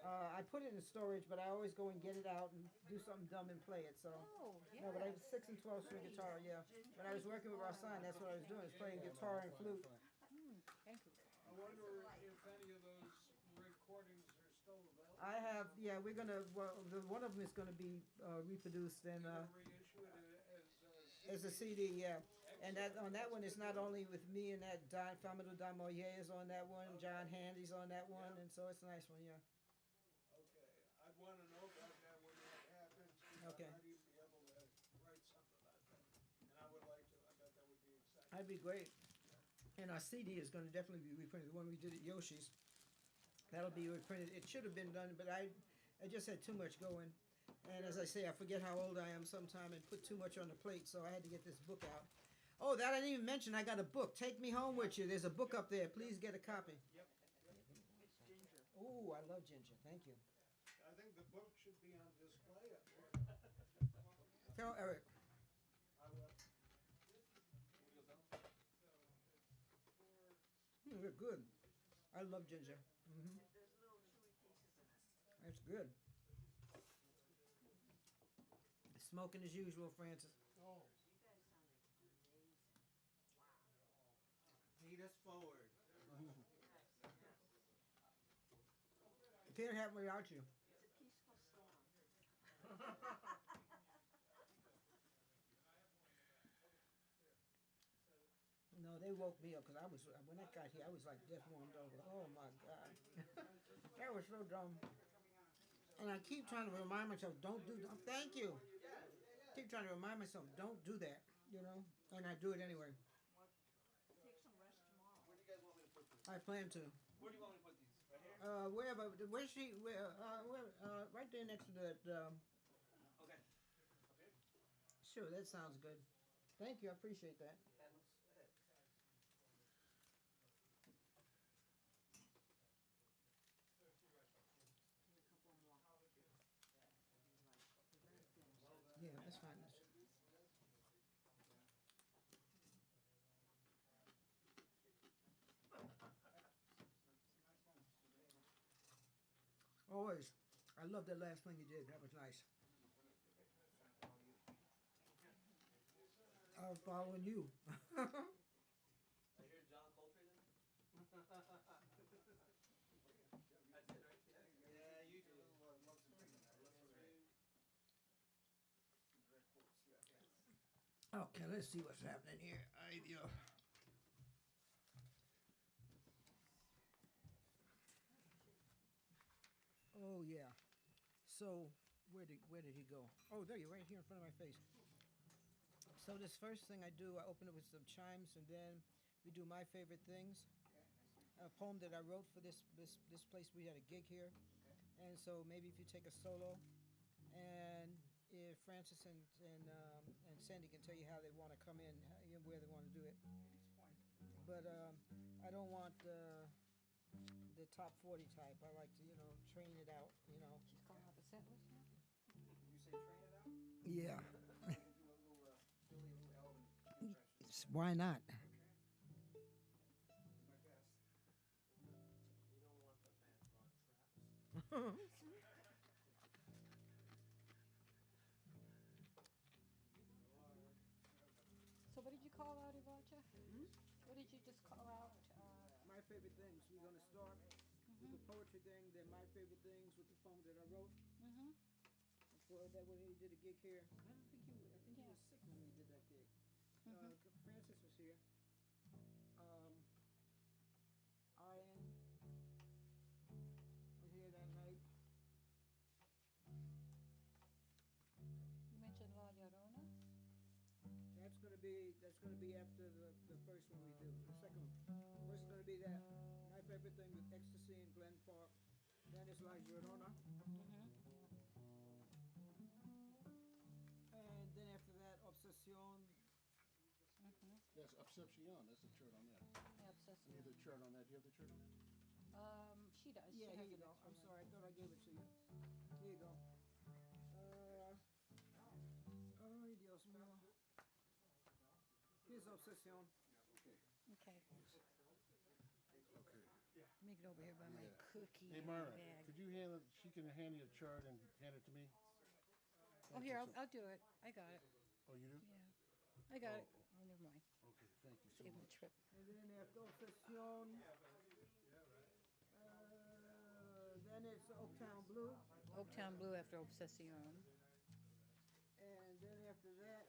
[SPEAKER 2] I put it in storage, but I always go and get it out and do something dumb and play it. So
[SPEAKER 1] Oh, yeah.
[SPEAKER 2] no, but I was 6 and 12 string guitar. Yeah, when I was working with Rosanne, that's what I was doing, was playing guitar and flute.
[SPEAKER 1] Thank you.
[SPEAKER 5] I wonder if any of those recordings are still available.
[SPEAKER 2] I have, yeah, we're gonna, well, one of them is gonna be reproduced and.
[SPEAKER 5] You're gonna reissue it
[SPEAKER 2] It's a CD, yeah. And that on that one, it's not only with me and that Don Famado Don Moyer is on that one, John Handy's on that one, and so it's a nice one, yeah.
[SPEAKER 5] Okay, I'd want to know about that when that happens. 'Cause
[SPEAKER 2] Okay.
[SPEAKER 5] I might even be able to write something about that. And I would like to. I bet that would be exciting.
[SPEAKER 2] That'd be great. And our CD is going to definitely be reprinted. The one we did at Yoshi's, that'll be reprinted. It should have been done, but I just had too much going. And as I say, I forget how old I am sometime and put too much on the plate, so I had to get this book out. Oh, that I didn't even mention. I got a book. Take Me Home With You. There's a book up there. Please get a copy. Oh, I love ginger. Thank you.
[SPEAKER 5] I think the book should be on display up there.
[SPEAKER 2] Tell Eric.
[SPEAKER 5] I will.
[SPEAKER 2] They're good. I love ginger. That's good. Smoking as usual, Francis.
[SPEAKER 5] Oh.
[SPEAKER 6] Lead us forward.
[SPEAKER 2] Can't have me without you.
[SPEAKER 7] It's a peaceful storm.
[SPEAKER 2] No, they woke me up because I was, when I got here, I was like death warmed over. Oh my God. That was so dumb. And I keep trying to remind myself, don't do that. Thank you. Keep trying to remind myself, don't do that, you know? And I do it anyway.
[SPEAKER 7] Take some rest tomorrow.
[SPEAKER 6] Where do you guys want me to put these?
[SPEAKER 2] I plan to.
[SPEAKER 6] Where do you want me to put these? Right here?
[SPEAKER 2] Wherever, where's she, right there next to that,
[SPEAKER 6] Okay. Up here?
[SPEAKER 2] sure, that sounds good. Thank you, I appreciate that.
[SPEAKER 6] That looks good.
[SPEAKER 7] Take a couple more. They're very thin.
[SPEAKER 2] Yeah, that's fine. Always. I love that last thing you did. That was nice. I was following you.
[SPEAKER 6] I hear John Coltrane in there? That's it, right? Yeah, you do.
[SPEAKER 2] Okay, let's see what's happening here. Oh yeah. So where did he go? Oh, there you're right here in front of my face. So this first thing I do, I open it with some chimes, and then we do my favorite things. A poem that I wrote for this place. We had a gig here, and so maybe if you take a solo, and if Francis and Sandy can tell you how they want to come in, where they want to do it. But I don't want the top 40 type. I like to, train it out,
[SPEAKER 1] She's calling out the set list now?
[SPEAKER 4] You say train it out?
[SPEAKER 2] Yeah.
[SPEAKER 4] You can do a little Billy, a little Elvin impression.
[SPEAKER 2] Why not?
[SPEAKER 4] Okay. Do my best.
[SPEAKER 6] You don't want the Van Gogh traps.
[SPEAKER 1] So what did you call out, Avotcja? What did you just call out?
[SPEAKER 2] My favorite things. We're going to start with the poetry thing, then my favorite things with the poem that I wrote.
[SPEAKER 1] Mm-hmm.
[SPEAKER 2] For that when he did a gig here. I think he
[SPEAKER 1] Yeah.
[SPEAKER 2] was sick when we did that gig.
[SPEAKER 1] Mhm.
[SPEAKER 2] Francis was here. Ian was here that night.
[SPEAKER 1] You mentioned La Llorona.
[SPEAKER 2] That's gonna be after the first one we do. The second one. First is gonna be that my favorite thing with Ecstasy in Glen Park. Then it's La Llorona.
[SPEAKER 1] Mm-hmm.
[SPEAKER 2] And then after that, Obsession.
[SPEAKER 1] Mm-hmm.
[SPEAKER 3] Yes, Obsession. That's the chart on that.
[SPEAKER 1] Yeah, obsessed.
[SPEAKER 3] You have the chart on that. Do you have the chart on that?
[SPEAKER 1] She does.
[SPEAKER 2] Yeah,
[SPEAKER 1] she
[SPEAKER 2] here
[SPEAKER 1] has
[SPEAKER 2] you
[SPEAKER 1] an
[SPEAKER 2] go.
[SPEAKER 1] extra
[SPEAKER 2] I'm
[SPEAKER 1] one.
[SPEAKER 2] sorry, I thought I gave it to you. Here you go. Ay, Dios mío. Here's Obsession.
[SPEAKER 3] Okay.
[SPEAKER 1] Okay.
[SPEAKER 3] Okay.
[SPEAKER 1] Make it over here by my
[SPEAKER 3] Yeah.
[SPEAKER 1] cookie
[SPEAKER 3] Hey,
[SPEAKER 1] in my
[SPEAKER 3] Myron,
[SPEAKER 1] bag.
[SPEAKER 3] could you hand it? She can hand you a chart and hand it to me.
[SPEAKER 1] Oh, here, I'll do it. I got it.
[SPEAKER 3] Oh, you do?
[SPEAKER 1] Yeah. I got it. Oh, never mind.
[SPEAKER 3] Okay, thank you so
[SPEAKER 1] Give him a
[SPEAKER 3] much.
[SPEAKER 1] trip.
[SPEAKER 2] And then after Obsession, then it's Oaktown Blue.
[SPEAKER 1] Oaktown Blue after Obsession.
[SPEAKER 2] And then after that,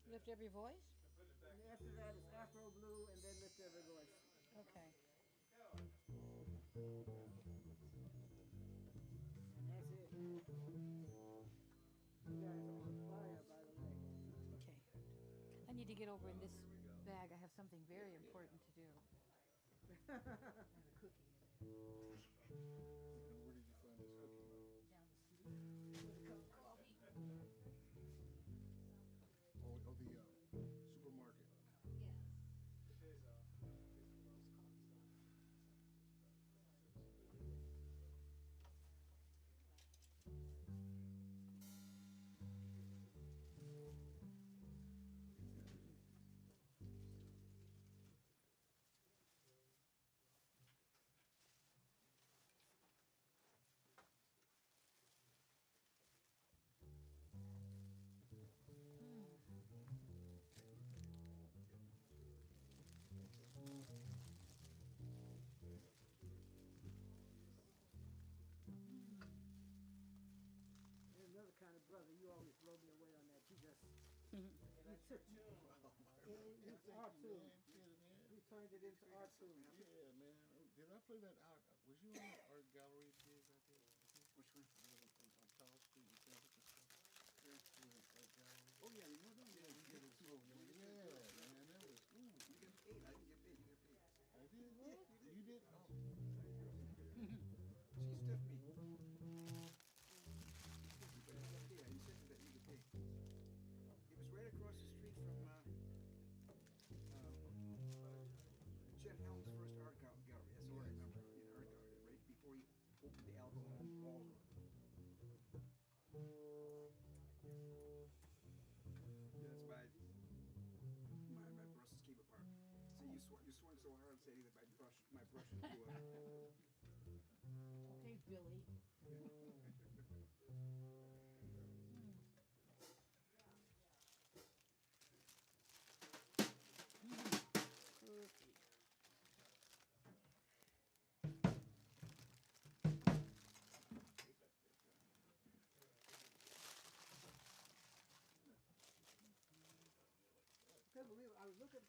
[SPEAKER 1] Lift Every Voice?
[SPEAKER 2] and after that is Afro Blue, and then Lift Every Voice.
[SPEAKER 1] Okay.
[SPEAKER 2] And that's it. You guys are on fire, by the way.
[SPEAKER 1] Okay. I need to get over in this bag. I have something very important to do. I have a cookie in it.
[SPEAKER 3] Where did you find this cookie?
[SPEAKER 1] Down the street. With a cup of coffee.
[SPEAKER 3] Oh, the supermarket.
[SPEAKER 1] Yes.
[SPEAKER 2] You're another kind of brother. You always blow me away on that. You just,
[SPEAKER 3] That's your tune.
[SPEAKER 2] it's art too.
[SPEAKER 3] Yeah, man.
[SPEAKER 2] We turned it into art too.
[SPEAKER 3] Yeah, man. Did I play that art? Was you on the art gallery gig right there? Which one? On Powell Street in San Francisco. Art gallery.
[SPEAKER 5] Oh, yeah, you know that?
[SPEAKER 3] Yeah, we did it too. Yeah, man. That was.
[SPEAKER 5] You get paid. I didn't get paid. You get paid.
[SPEAKER 3] I did. What? You did? Oh.
[SPEAKER 5] She stiffed me. You get paid. You said that you get paid. It was right across the street from Chet Helms' first art gallery. That's all I remember. In the art gallery, right before he opened the album ballroom. That's my brushes came apart. So you swung so hard, saying that my brush blew up.
[SPEAKER 1] Okay, Billy. Cookie.
[SPEAKER 2] Couldn't believe it. I was looking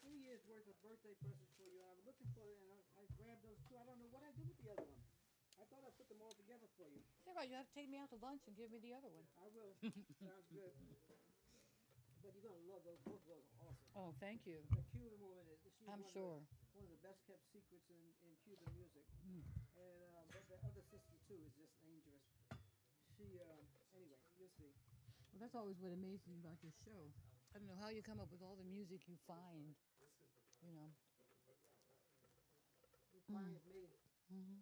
[SPEAKER 2] 3 years worth of birthday presents for you. I was looking for it, and I grabbed those two. I don't know what I do with the other one. I thought I put them all together for you.
[SPEAKER 1] Yeah, right. You have to take me out to lunch and give me the other one.
[SPEAKER 2] I will. Sounds good. But you're gonna love those. Both of those are awesome.
[SPEAKER 1] Oh, thank you.
[SPEAKER 2] The Cuban woman she's
[SPEAKER 1] I'm
[SPEAKER 2] one
[SPEAKER 1] sure.
[SPEAKER 2] One of the best kept secrets in Cuban music.
[SPEAKER 1] Mm.
[SPEAKER 2] And but the other sister too is just dangerous. She anyway, you'll see.
[SPEAKER 1] Well, that's always what amazes me about your show. I don't know how you come up with all the music you find, you know.
[SPEAKER 2] Fine with me.
[SPEAKER 1] Mm-hmm.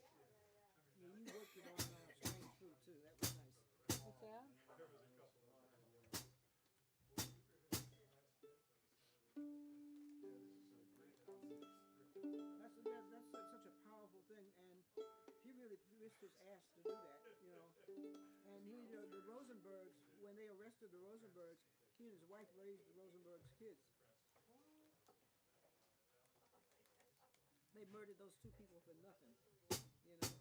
[SPEAKER 1] Okay.
[SPEAKER 2] Yeah, you worked it on strange fruit too. That was nice.
[SPEAKER 1] What's that?
[SPEAKER 2] That's such a powerful thing, and he really risked his ass to do that, you know. And he, the Rosenbergs, when they arrested the Rosenbergs, he and his wife raised the Rosenbergs' kids. They murdered those two people for nothing, you know.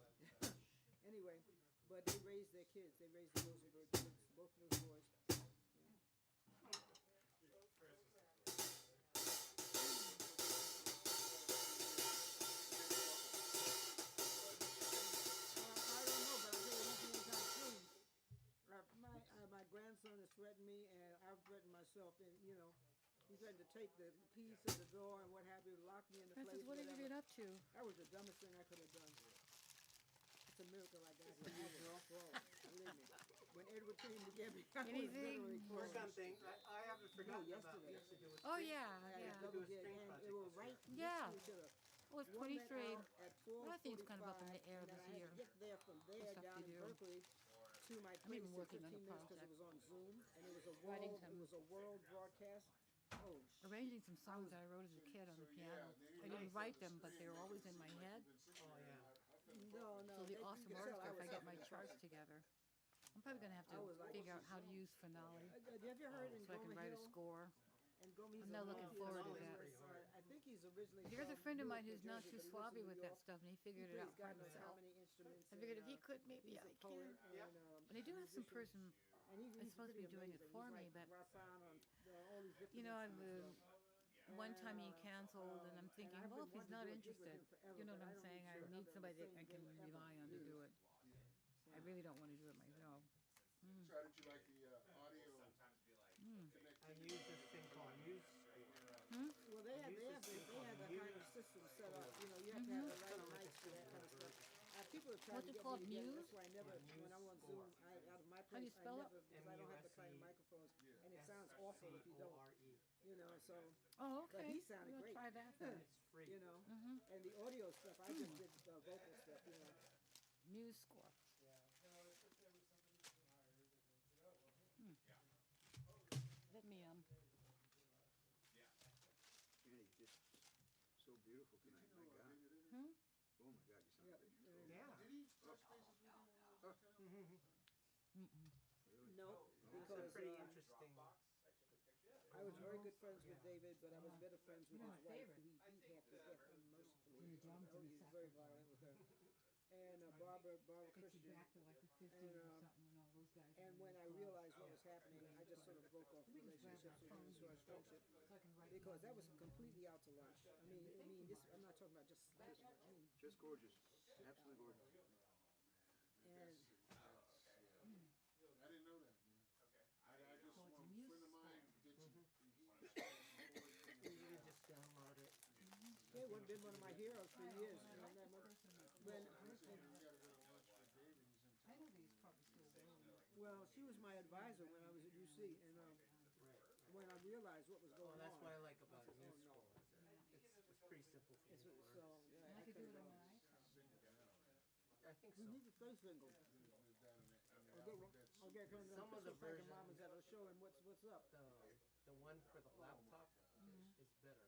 [SPEAKER 2] Anyway, but they raised their kids. They raised the Rosenberg kids, both of those boys. My grandson has threatened me, and I've threatened myself, and you know, he threatened to take the keys to the door and what have you, lock me in the
[SPEAKER 1] Francis,
[SPEAKER 2] place.
[SPEAKER 1] what have you been up to?
[SPEAKER 2] That was the dumbest thing I could have done. It's a miracle I got here. I was close. Believe me. When Edward came to get me, I was literally
[SPEAKER 6] Or
[SPEAKER 2] close.
[SPEAKER 6] something. I haven't forgotten about
[SPEAKER 2] yesterday.
[SPEAKER 6] we used to do a
[SPEAKER 1] Oh,
[SPEAKER 6] string-
[SPEAKER 1] yeah,
[SPEAKER 2] I had
[SPEAKER 1] yeah.
[SPEAKER 2] a double
[SPEAKER 6] Do a
[SPEAKER 2] gig,
[SPEAKER 6] string
[SPEAKER 2] and
[SPEAKER 6] project
[SPEAKER 2] they were
[SPEAKER 6] this
[SPEAKER 2] right
[SPEAKER 1] Yeah.
[SPEAKER 2] next to each other.
[SPEAKER 1] Oh, it's
[SPEAKER 2] One went
[SPEAKER 1] 23.
[SPEAKER 2] out at 4:45,
[SPEAKER 1] I think it's kind of up in the air
[SPEAKER 2] and then
[SPEAKER 1] this
[SPEAKER 2] I had
[SPEAKER 1] year.
[SPEAKER 2] to get there from there
[SPEAKER 1] What stuff
[SPEAKER 2] down
[SPEAKER 1] do
[SPEAKER 2] in
[SPEAKER 1] you do?
[SPEAKER 2] Berkeley to my
[SPEAKER 1] I'm
[SPEAKER 2] place
[SPEAKER 1] even
[SPEAKER 2] in
[SPEAKER 1] working on
[SPEAKER 2] 15
[SPEAKER 1] a
[SPEAKER 2] minutes because
[SPEAKER 1] project.
[SPEAKER 2] it was on Zoom, and it was a
[SPEAKER 1] Writing
[SPEAKER 2] world.
[SPEAKER 1] some-
[SPEAKER 2] It was a world broadcast. Oh,
[SPEAKER 1] Arranging some songs that I wrote as a kid on the piano. I didn't write them, but they were always in my head.
[SPEAKER 6] Oh, yeah.
[SPEAKER 2] no,
[SPEAKER 1] So the
[SPEAKER 2] you
[SPEAKER 1] awesome
[SPEAKER 2] could tell
[SPEAKER 1] orchestra, if I get
[SPEAKER 2] having
[SPEAKER 1] my
[SPEAKER 2] a
[SPEAKER 1] charts
[SPEAKER 2] trouble.
[SPEAKER 1] together, I'm probably going to have
[SPEAKER 2] I was
[SPEAKER 1] to
[SPEAKER 2] like-
[SPEAKER 1] figure out how to use finale
[SPEAKER 2] Have you ever heard in
[SPEAKER 1] so I can
[SPEAKER 2] Goma
[SPEAKER 1] write a
[SPEAKER 2] Hill?
[SPEAKER 1] score.
[SPEAKER 2] And Gomi's
[SPEAKER 1] I'm not looking forward to that.
[SPEAKER 2] I think he's originally.
[SPEAKER 1] There's a
[SPEAKER 2] from
[SPEAKER 1] friend of
[SPEAKER 2] Newark,
[SPEAKER 1] mine who's
[SPEAKER 2] New
[SPEAKER 1] not
[SPEAKER 2] Jersey,
[SPEAKER 1] too
[SPEAKER 2] but he lives in
[SPEAKER 1] slobby
[SPEAKER 2] New
[SPEAKER 1] with that
[SPEAKER 2] York.
[SPEAKER 1] stuff, and he
[SPEAKER 2] He
[SPEAKER 1] figured it
[SPEAKER 2] plays
[SPEAKER 1] out for
[SPEAKER 2] God knows how
[SPEAKER 1] himself.
[SPEAKER 2] many instruments.
[SPEAKER 1] I figured
[SPEAKER 2] and,
[SPEAKER 1] if he could, maybe
[SPEAKER 2] he's
[SPEAKER 1] I
[SPEAKER 2] a poet
[SPEAKER 1] can.
[SPEAKER 2] and,
[SPEAKER 1] But I do have some
[SPEAKER 2] musician.
[SPEAKER 1] person
[SPEAKER 2] And he's
[SPEAKER 1] is supposed to be
[SPEAKER 2] pretty
[SPEAKER 1] doing it
[SPEAKER 2] amazing.
[SPEAKER 1] for
[SPEAKER 2] He's
[SPEAKER 1] me,
[SPEAKER 2] like
[SPEAKER 1] but
[SPEAKER 2] Rasan on all these different
[SPEAKER 1] you know, I've
[SPEAKER 2] instruments,
[SPEAKER 1] one time he
[SPEAKER 2] And,
[SPEAKER 1] canceled, and I'm thinking,
[SPEAKER 2] I've
[SPEAKER 1] well,
[SPEAKER 2] been
[SPEAKER 1] if he's
[SPEAKER 2] wanting to
[SPEAKER 1] not
[SPEAKER 2] do a gig with
[SPEAKER 1] interested,
[SPEAKER 2] him forever,
[SPEAKER 1] you know
[SPEAKER 2] but
[SPEAKER 1] what
[SPEAKER 2] I
[SPEAKER 1] I'm
[SPEAKER 2] don't
[SPEAKER 1] saying?
[SPEAKER 2] need
[SPEAKER 1] I
[SPEAKER 2] to
[SPEAKER 1] need
[SPEAKER 2] have it on
[SPEAKER 1] somebody
[SPEAKER 2] the
[SPEAKER 1] that I
[SPEAKER 2] same
[SPEAKER 1] can
[SPEAKER 2] day
[SPEAKER 1] rely
[SPEAKER 2] ever.
[SPEAKER 1] on to do it. I really don't want to do it myself.
[SPEAKER 3] So how did you like the audio connection?
[SPEAKER 6] I use this thing called Muse Score.
[SPEAKER 2] Well, they had that kind of system set up. You know, you have to have the right mics for that kind of stuff. People have tried
[SPEAKER 1] What's
[SPEAKER 2] to
[SPEAKER 1] it
[SPEAKER 2] get
[SPEAKER 1] called,
[SPEAKER 2] me to get it.
[SPEAKER 1] Muse?
[SPEAKER 2] That's why I never, when I'm on Zoom, out of my
[SPEAKER 1] How do you
[SPEAKER 2] place, I
[SPEAKER 1] spell it?
[SPEAKER 2] never, because I don't have the kind of microphones, and it sounds awful if you don't.
[SPEAKER 6] S-C-O-R-E.
[SPEAKER 2] You know, so
[SPEAKER 1] Oh,
[SPEAKER 2] But
[SPEAKER 1] okay.
[SPEAKER 2] he sounded
[SPEAKER 1] We'll
[SPEAKER 2] great.
[SPEAKER 1] try that then.
[SPEAKER 6] It's free.
[SPEAKER 2] you know,
[SPEAKER 1] Mm-hmm.
[SPEAKER 2] and the audio stuff, I just did the vocal stuff. You know,
[SPEAKER 1] Muse score. Let me
[SPEAKER 5] Annie, just so beautiful tonight. My God.
[SPEAKER 1] Hmm?
[SPEAKER 5] Oh my God, you sound
[SPEAKER 2] yeah.
[SPEAKER 5] great.
[SPEAKER 6] Yeah.
[SPEAKER 3] Did he touch bases with you one time?
[SPEAKER 5] Really?
[SPEAKER 2] No,
[SPEAKER 6] It's
[SPEAKER 2] because
[SPEAKER 6] pretty interesting.
[SPEAKER 2] I was very good friends with David, but I was better friends with
[SPEAKER 1] You're
[SPEAKER 2] his
[SPEAKER 1] my
[SPEAKER 2] wife,
[SPEAKER 1] favorite.
[SPEAKER 2] who he beat half to death unmercifully.
[SPEAKER 1] In the drums
[SPEAKER 2] Oh,
[SPEAKER 1] and the
[SPEAKER 2] he's very
[SPEAKER 1] saxophone.
[SPEAKER 2] violent with her. And Barbara
[SPEAKER 1] Takes you
[SPEAKER 2] Christian.
[SPEAKER 1] back to like the 50s or something when all those guys were
[SPEAKER 2] And
[SPEAKER 1] in
[SPEAKER 2] when
[SPEAKER 1] the
[SPEAKER 2] I
[SPEAKER 1] clubs.
[SPEAKER 2] realized what was happening, I just sort of broke off
[SPEAKER 1] We just grab
[SPEAKER 2] relationships
[SPEAKER 1] our
[SPEAKER 2] and
[SPEAKER 1] phones
[SPEAKER 2] restored friendship.
[SPEAKER 1] so I can write
[SPEAKER 2] Because that
[SPEAKER 1] down
[SPEAKER 2] was
[SPEAKER 1] the
[SPEAKER 2] completely out to lunch. I mean, this, I'm not talking about just slacking. I mean,
[SPEAKER 5] Just gorgeous. Absolutely gorgeous.
[SPEAKER 2] and
[SPEAKER 3] I didn't know that, man. I just,
[SPEAKER 1] So it's
[SPEAKER 3] one
[SPEAKER 1] Muse
[SPEAKER 3] friend of mine did some,
[SPEAKER 6] You just download it.
[SPEAKER 2] yeah, it would have been one of my heroes for years.
[SPEAKER 1] I
[SPEAKER 2] You know,
[SPEAKER 1] like
[SPEAKER 2] that
[SPEAKER 1] this
[SPEAKER 2] much-
[SPEAKER 1] person that's
[SPEAKER 2] when,
[SPEAKER 3] we gotta go to lunch with Dave and he's in
[SPEAKER 1] I
[SPEAKER 3] town.
[SPEAKER 1] know that he's probably still around.
[SPEAKER 2] well, she was my advisor when I was at UC, and when I realized what was
[SPEAKER 6] Well,
[SPEAKER 2] going
[SPEAKER 6] that's
[SPEAKER 2] on.
[SPEAKER 6] what I like about
[SPEAKER 2] I said,
[SPEAKER 6] Muse
[SPEAKER 2] oh, no.
[SPEAKER 6] Score. It's pretty simple for
[SPEAKER 2] It's,
[SPEAKER 6] you to
[SPEAKER 2] so,
[SPEAKER 6] learn.
[SPEAKER 2] yeah,
[SPEAKER 1] And I
[SPEAKER 2] I
[SPEAKER 1] could do
[SPEAKER 2] couldn't
[SPEAKER 1] it on
[SPEAKER 2] go.
[SPEAKER 1] my iPad.
[SPEAKER 6] I think
[SPEAKER 2] We
[SPEAKER 6] so.
[SPEAKER 2] need to play single.
[SPEAKER 3] Lives down in the
[SPEAKER 2] I'll get,
[SPEAKER 3] alphabet
[SPEAKER 2] I'll get come
[SPEAKER 6] Some of the
[SPEAKER 2] Frank and
[SPEAKER 6] versions-
[SPEAKER 2] Mama's that'll show him what's up.
[SPEAKER 6] The one for the laptop is better.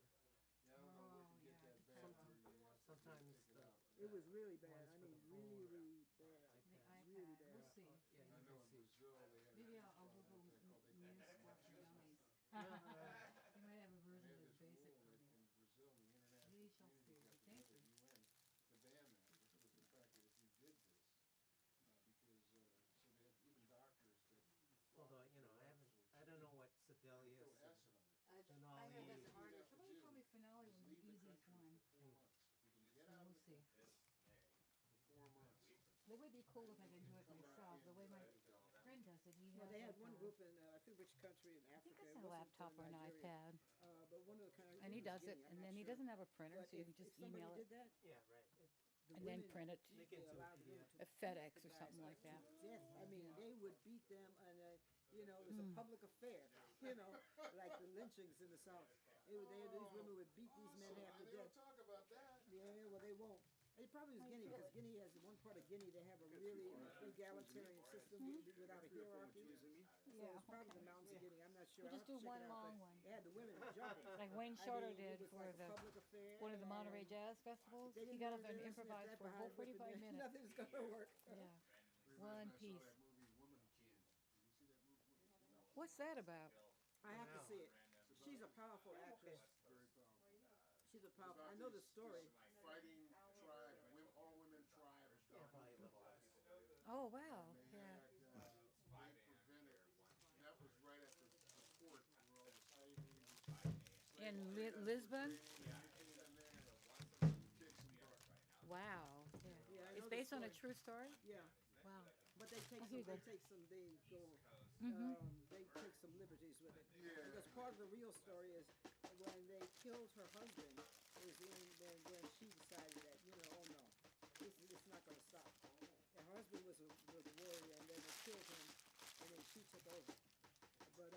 [SPEAKER 3] Yeah, I don't know where to get that bad where you have to
[SPEAKER 6] Sometimes
[SPEAKER 3] pick it
[SPEAKER 6] the
[SPEAKER 3] out.
[SPEAKER 2] It was really bad.
[SPEAKER 6] One's
[SPEAKER 2] I
[SPEAKER 6] for
[SPEAKER 2] mean,
[SPEAKER 6] the phone or
[SPEAKER 2] really bad.
[SPEAKER 1] The
[SPEAKER 6] iPad.
[SPEAKER 2] Really
[SPEAKER 1] iPad.
[SPEAKER 2] bad.
[SPEAKER 1] We'll see.
[SPEAKER 6] Yeah,
[SPEAKER 3] I
[SPEAKER 6] you
[SPEAKER 3] know
[SPEAKER 6] can
[SPEAKER 3] in
[SPEAKER 6] see.
[SPEAKER 3] Brazil they had
[SPEAKER 1] Maybe
[SPEAKER 3] a
[SPEAKER 1] I'll Google
[SPEAKER 3] product they called, they
[SPEAKER 1] Muse
[SPEAKER 3] called
[SPEAKER 1] score for dummies.
[SPEAKER 6] Yeah.
[SPEAKER 1] They might have a
[SPEAKER 3] They
[SPEAKER 1] version
[SPEAKER 3] had
[SPEAKER 1] that's
[SPEAKER 3] this
[SPEAKER 1] basic
[SPEAKER 3] rule
[SPEAKER 1] for
[SPEAKER 3] that
[SPEAKER 1] me.
[SPEAKER 3] in Brazil, the international
[SPEAKER 1] We shall
[SPEAKER 3] community
[SPEAKER 1] see.
[SPEAKER 3] got
[SPEAKER 1] Thank
[SPEAKER 3] together,
[SPEAKER 1] you.
[SPEAKER 3] UN, to ban that, which was the fact that if you did this, because, so they had even doctors that.
[SPEAKER 6] Although, you know, I don't know what Sibelius
[SPEAKER 3] Throw acid on it.
[SPEAKER 1] I heard that's
[SPEAKER 6] Finale.
[SPEAKER 1] harder. Somebody told me finale was the
[SPEAKER 3] Leave the
[SPEAKER 1] easiest
[SPEAKER 3] country
[SPEAKER 1] one.
[SPEAKER 3] for 4 months. You can get
[SPEAKER 1] So
[SPEAKER 3] out of
[SPEAKER 1] we'll
[SPEAKER 3] the
[SPEAKER 1] see.
[SPEAKER 3] for 4 months.
[SPEAKER 1] It would be cool if I could do it myself. The way my friend does it, he
[SPEAKER 2] Well,
[SPEAKER 1] has
[SPEAKER 2] they had
[SPEAKER 1] like
[SPEAKER 2] one
[SPEAKER 1] a-
[SPEAKER 2] group in I forget which country in
[SPEAKER 1] I think
[SPEAKER 2] Africa.
[SPEAKER 1] it's
[SPEAKER 2] It
[SPEAKER 1] a
[SPEAKER 2] wasn't,
[SPEAKER 1] laptop or an
[SPEAKER 2] Nigeria.
[SPEAKER 1] iPad.
[SPEAKER 2] But one of the countries.
[SPEAKER 1] And he does it, and then he doesn't have a printer,
[SPEAKER 2] But
[SPEAKER 1] so you
[SPEAKER 2] if
[SPEAKER 1] can just
[SPEAKER 2] somebody
[SPEAKER 1] email
[SPEAKER 2] did
[SPEAKER 1] it.
[SPEAKER 2] that,
[SPEAKER 6] Yeah, right.
[SPEAKER 1] and then print it
[SPEAKER 2] they allowed the women to
[SPEAKER 1] at FedEx or something like that.
[SPEAKER 2] Yes, I mean, they would beat them, and you know, it was a public affair. You know, like the lynchings in the South. These women would beat these men half to
[SPEAKER 3] They
[SPEAKER 2] death.
[SPEAKER 3] don't talk about that.
[SPEAKER 2] Yeah, well, they won't. It probably was Guinea, because Guinea has one part of Guinea. They have a really egalitarian system without a hierarchy. So it's probably the mountains of Guinea. I'm not sure.
[SPEAKER 1] We'll just do
[SPEAKER 2] I'll have to check
[SPEAKER 1] one
[SPEAKER 2] it out,
[SPEAKER 1] long
[SPEAKER 2] but
[SPEAKER 1] one.
[SPEAKER 2] They had the women jumping.
[SPEAKER 1] Like Wayne
[SPEAKER 2] I
[SPEAKER 1] Shorter
[SPEAKER 2] mean,
[SPEAKER 1] did
[SPEAKER 2] it was
[SPEAKER 1] for
[SPEAKER 2] like a
[SPEAKER 1] the
[SPEAKER 2] public affair,
[SPEAKER 1] one of the Monterey
[SPEAKER 2] and
[SPEAKER 1] Jazz festivals.
[SPEAKER 2] they
[SPEAKER 1] He
[SPEAKER 2] didn't
[SPEAKER 1] got
[SPEAKER 2] learn
[SPEAKER 1] up and
[SPEAKER 2] this,
[SPEAKER 1] improvised
[SPEAKER 2] that
[SPEAKER 1] for a whole
[SPEAKER 2] behind
[SPEAKER 1] 45 minutes.
[SPEAKER 2] Nothing's gonna work.
[SPEAKER 1] Yeah, one
[SPEAKER 3] Reminds me, I
[SPEAKER 1] piece.
[SPEAKER 3] saw that movie Womankin. Did you see that movie?
[SPEAKER 1] What's that about?
[SPEAKER 2] I have to see it. She's a powerful actress.
[SPEAKER 5] Very powerful.
[SPEAKER 2] She's a powerful. I know the story.
[SPEAKER 3] Fighting tribe, all women tribe.
[SPEAKER 1] Oh wow,
[SPEAKER 3] They
[SPEAKER 1] yeah.
[SPEAKER 3] had, they prevented, that was right at the port where all the slavery.
[SPEAKER 1] In Lisbon? Wow. Yeah.
[SPEAKER 2] Yeah, I know
[SPEAKER 1] It's
[SPEAKER 2] the
[SPEAKER 1] based on a
[SPEAKER 2] story.
[SPEAKER 1] true story.
[SPEAKER 2] Yeah,
[SPEAKER 1] Wow.
[SPEAKER 2] but they take
[SPEAKER 1] here
[SPEAKER 2] some.
[SPEAKER 1] you
[SPEAKER 2] They
[SPEAKER 1] go.
[SPEAKER 2] take some. They go.
[SPEAKER 1] Mhm.
[SPEAKER 2] They take some liberties with it.
[SPEAKER 3] Yeah.
[SPEAKER 2] Because part of the real story is when they killed her husband. Is when she decided that oh no, this is not going to stop. And her husband was a warrior, and then they killed him, and then she took over. But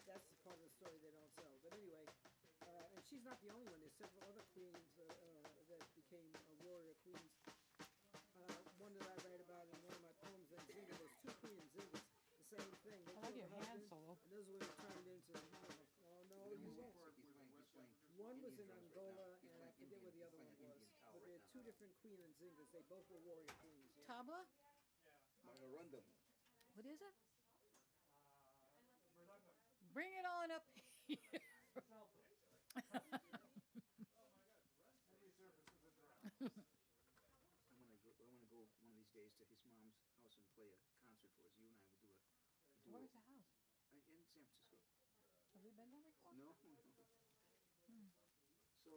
[SPEAKER 2] that's the part of the story they don't tell. But anyway, and she's not the only one. There's several other queens that became warrior queens. One that I write about in one of my poems, and Zinga, there's two queen Zingas. The same thing. They
[SPEAKER 1] I like
[SPEAKER 2] killed
[SPEAKER 1] your
[SPEAKER 2] her
[SPEAKER 1] hand
[SPEAKER 2] husband,
[SPEAKER 1] solo.
[SPEAKER 2] and those women turned into oh no, you won't. One was in Angola, and I forget where the other one was. But there are two different queen and Zingas. They both were warrior queens. Yeah.
[SPEAKER 1] Tabla?
[SPEAKER 5] Marundu.
[SPEAKER 1] What is it? Bring it on up here.
[SPEAKER 5] I want to go one of these days to his mom's house and play a concert for us. You and I will do a duo.
[SPEAKER 1] Where's the house?
[SPEAKER 5] In San Francisco.
[SPEAKER 1] Have we been there before?
[SPEAKER 5] No. So,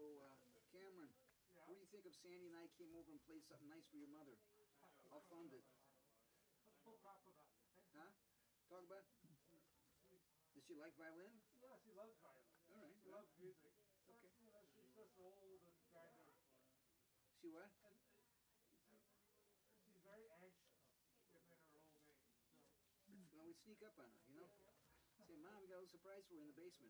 [SPEAKER 5] Cameron, what do you think of Sandy and I came over and played something nice for your mother? I'll fund it.
[SPEAKER 6] We'll talk about it.
[SPEAKER 5] Huh? Talk about it? Does she like violin?
[SPEAKER 6] Yeah, she loves violin.
[SPEAKER 5] All right.
[SPEAKER 6] She loves music.
[SPEAKER 5] Okay.
[SPEAKER 6] You know, she's just old and kind of.
[SPEAKER 5] She what?
[SPEAKER 6] She's very anxious in her old age. So
[SPEAKER 5] Well, we sneak up on her, Say, Mom, we got a little surprise for you in the basement,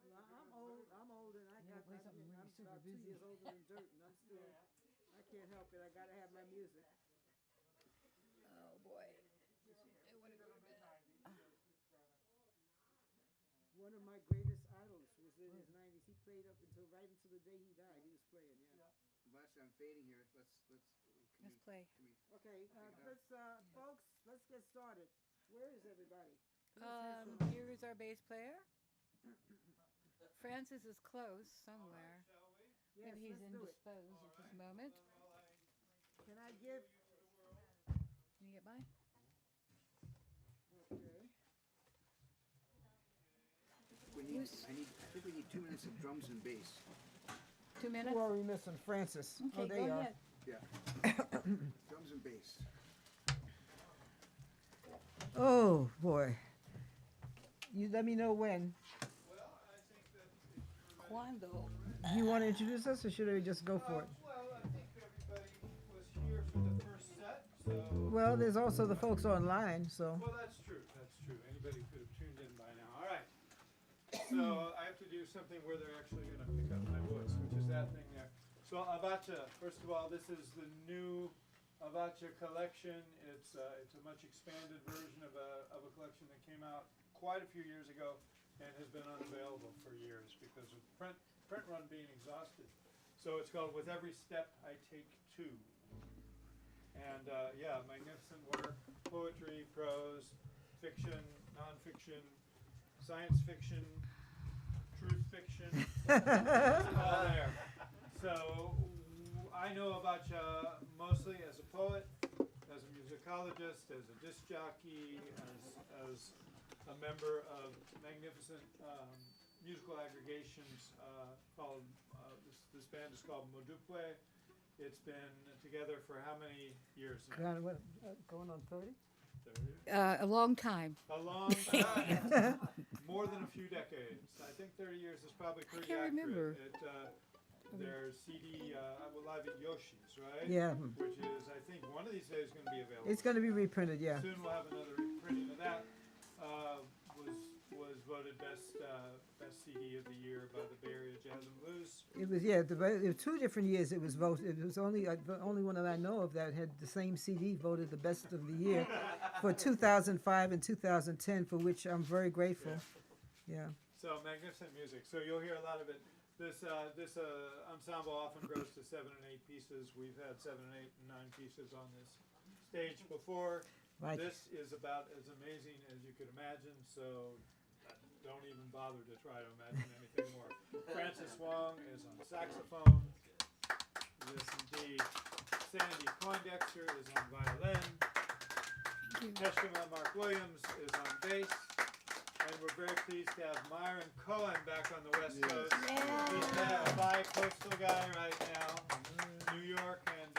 [SPEAKER 2] Well, I'm old, and
[SPEAKER 1] Yeah, play something really
[SPEAKER 2] I'm
[SPEAKER 1] super
[SPEAKER 2] about 2
[SPEAKER 1] busy.
[SPEAKER 2] years older than dirt, and I'm still. I can't help it. I gotta have my music.
[SPEAKER 1] Oh boy. I want to go to bed.
[SPEAKER 2] One of my greatest idols was in his 90s. He played up until right until the day he died. He was playing, yeah.
[SPEAKER 5] But I'm fading here. Let's
[SPEAKER 1] Let's play.
[SPEAKER 5] Can we
[SPEAKER 2] Okay, let's folks, let's get started. Where is everybody?
[SPEAKER 1] Here is our bass player. Francis is close somewhere.
[SPEAKER 4] Shall we?
[SPEAKER 2] Yes,
[SPEAKER 1] Maybe he's
[SPEAKER 2] let's do it.
[SPEAKER 1] indisposed at this moment.
[SPEAKER 2] Can I give?
[SPEAKER 1] Can you get by?
[SPEAKER 2] Okay.
[SPEAKER 5] I think we need 2 minutes of drums and bass.
[SPEAKER 1] 2 minutes?
[SPEAKER 2] Who are we missing? Francis.
[SPEAKER 1] Okay,
[SPEAKER 2] Oh, there
[SPEAKER 1] go
[SPEAKER 2] you are.
[SPEAKER 1] ahead.
[SPEAKER 5] Yeah. Drums and bass.
[SPEAKER 2] Oh boy. You let me know when.
[SPEAKER 4] Well, I think that if you're
[SPEAKER 1] Quando?
[SPEAKER 2] You want to introduce us, or should I just go for it?
[SPEAKER 4] well, I think everybody was here for the first set, so.
[SPEAKER 2] Well, there's also the folks online, so.
[SPEAKER 4] Well, that's true. That's true. Anybody could have tuned in by now. All right. So I have to do something where they're actually going to pick up my voice, which is that thing there. So Avotcja, first of all, this is the new Avotcja collection. It's a much expanded version of a collection that came out quite a few years ago and has been unavailable for years because of print run being exhausted. So it's called With Every Step I Take Two. And yeah, magnificent work, poetry, prose, fiction, nonfiction, science fiction, truth fiction, it's all there. So I know Avotcja mostly as a poet, as a musicologist, as a disc jockey, as a member of magnificent musical aggregations called, this band is called Modupue. It's been together for how many years now?
[SPEAKER 2] Going on 30?
[SPEAKER 4] 30?
[SPEAKER 1] A long time.
[SPEAKER 4] A long time. More than a few decades. I think 30 years is probably pretty
[SPEAKER 1] can't
[SPEAKER 4] accurate.
[SPEAKER 1] remember.
[SPEAKER 4] their CD Live at Yoshi's, right?
[SPEAKER 2] Yeah.
[SPEAKER 4] Which is, I think, one of these days going to be available.
[SPEAKER 2] It's going to be reprinted, yeah.
[SPEAKER 4] Soon we'll have another reprinting of that. Was voted best CD of the year by the Bay Area Jazz and Blues.
[SPEAKER 2] It was, yeah, it was 2 different years it was voted. It was only the only one that I know of that had the same CD voted the best of the year for 2005 and 2010, for which I'm very grateful. Yeah.
[SPEAKER 4] So magnificent music. So you'll hear a lot of it. This ensemble often grows to 7 and 8 pieces. We've had 7 and 8 and 9 pieces on this stage before.
[SPEAKER 2] Right.
[SPEAKER 4] This is about as amazing as you could imagine. So don't even bother to try to imagine anything more. Francis Wong is on saxophone. Yes, indeed. Sandi Poindexter is on violin. Heshima Mark Williams is on bass. And we're very pleased to have Myron Cohen back on the West Coast. He's a bi-coastal guy right now, New York and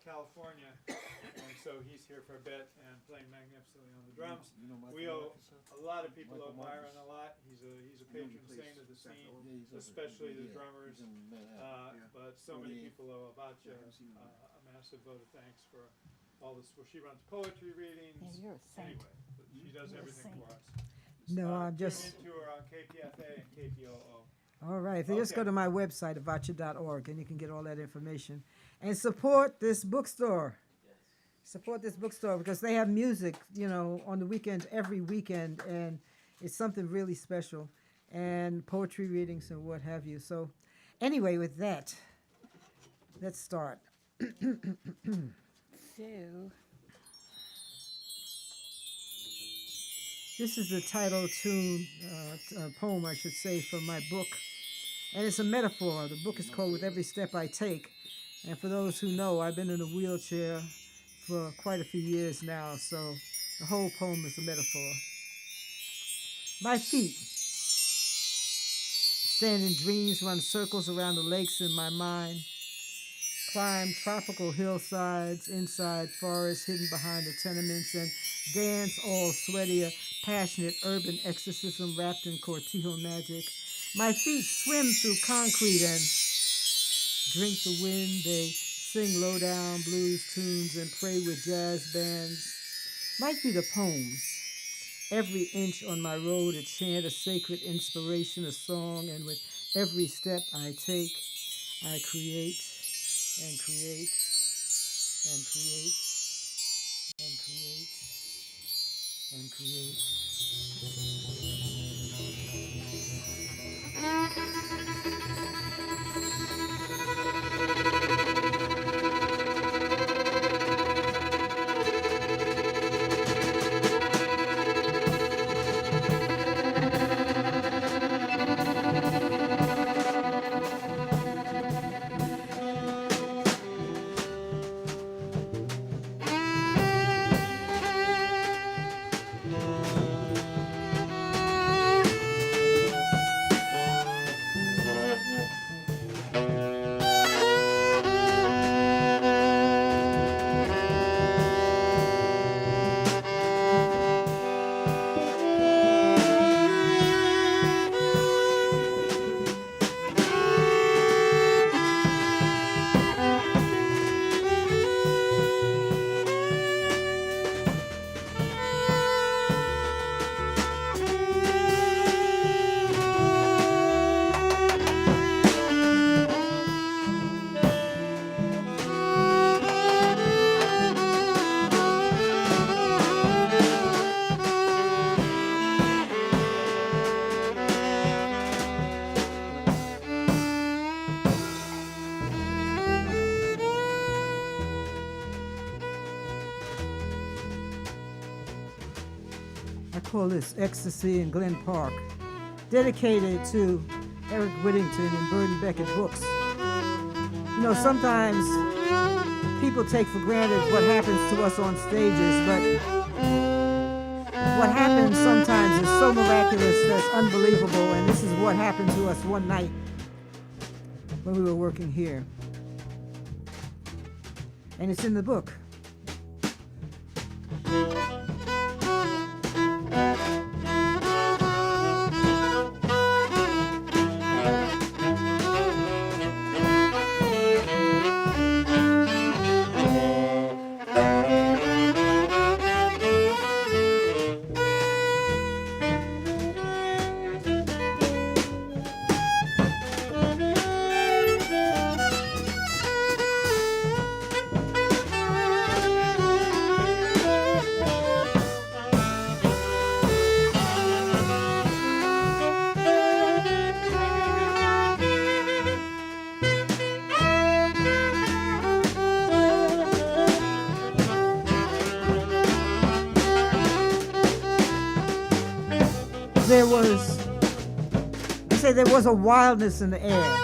[SPEAKER 4] California. And so he's here for a bit and playing magnificently on the drums. We owe a lot of people owe Myron a lot. He's a patron saint of the scene, especially the drummers. But so many people owe Avotcja a massive vote of thanks for all this. Well, she runs poetry readings.
[SPEAKER 1] Yeah, you're a saint.
[SPEAKER 4] Anyway, she does everything for us.
[SPEAKER 2] No, I'm just.
[SPEAKER 4] Tune into her on KPFA and KPOO.
[SPEAKER 2] All right. If you just go
[SPEAKER 4] Okay.
[SPEAKER 2] to my website, avotcja.org, and you can get all that information. And support this bookstore. Support this bookstore because they have music, on the weekends, every weekend, and it's something really special. And poetry readings and what have you. So, anyway, with that, let's start.
[SPEAKER 1] So,
[SPEAKER 2] This is the title tune, poem, I should say, from my book. And it's a metaphor. The book is called With Every Step I Take. And for those who know, I've been in a wheelchair for quite a few years now, so the whole poem is a metaphor. My feet stand in dreams, run circles around the lakes in my mind, climb tropical hillsides, inside forests hidden behind the tenements, and dance all sweaty, a passionate urban exorcism wrapped in cortijo magic. My feet swim through concrete and drink the wind. They sing low-down blues tunes and pray with jazz bands. My feet are poems. Every inch on my road a chant, a sacred inspiration, a song, and with every step I take, I create and create and create and create and create. I call this Ecstasy in Glen Park, dedicated to Eric Whittington and Burton Beckett books. You know, sometimes people take for granted what happens to us on stages, but what happens sometimes is so miraculous that's unbelievable, and this is what happened to us one night when we were working here. And it's in the book. There was a wildness in the air,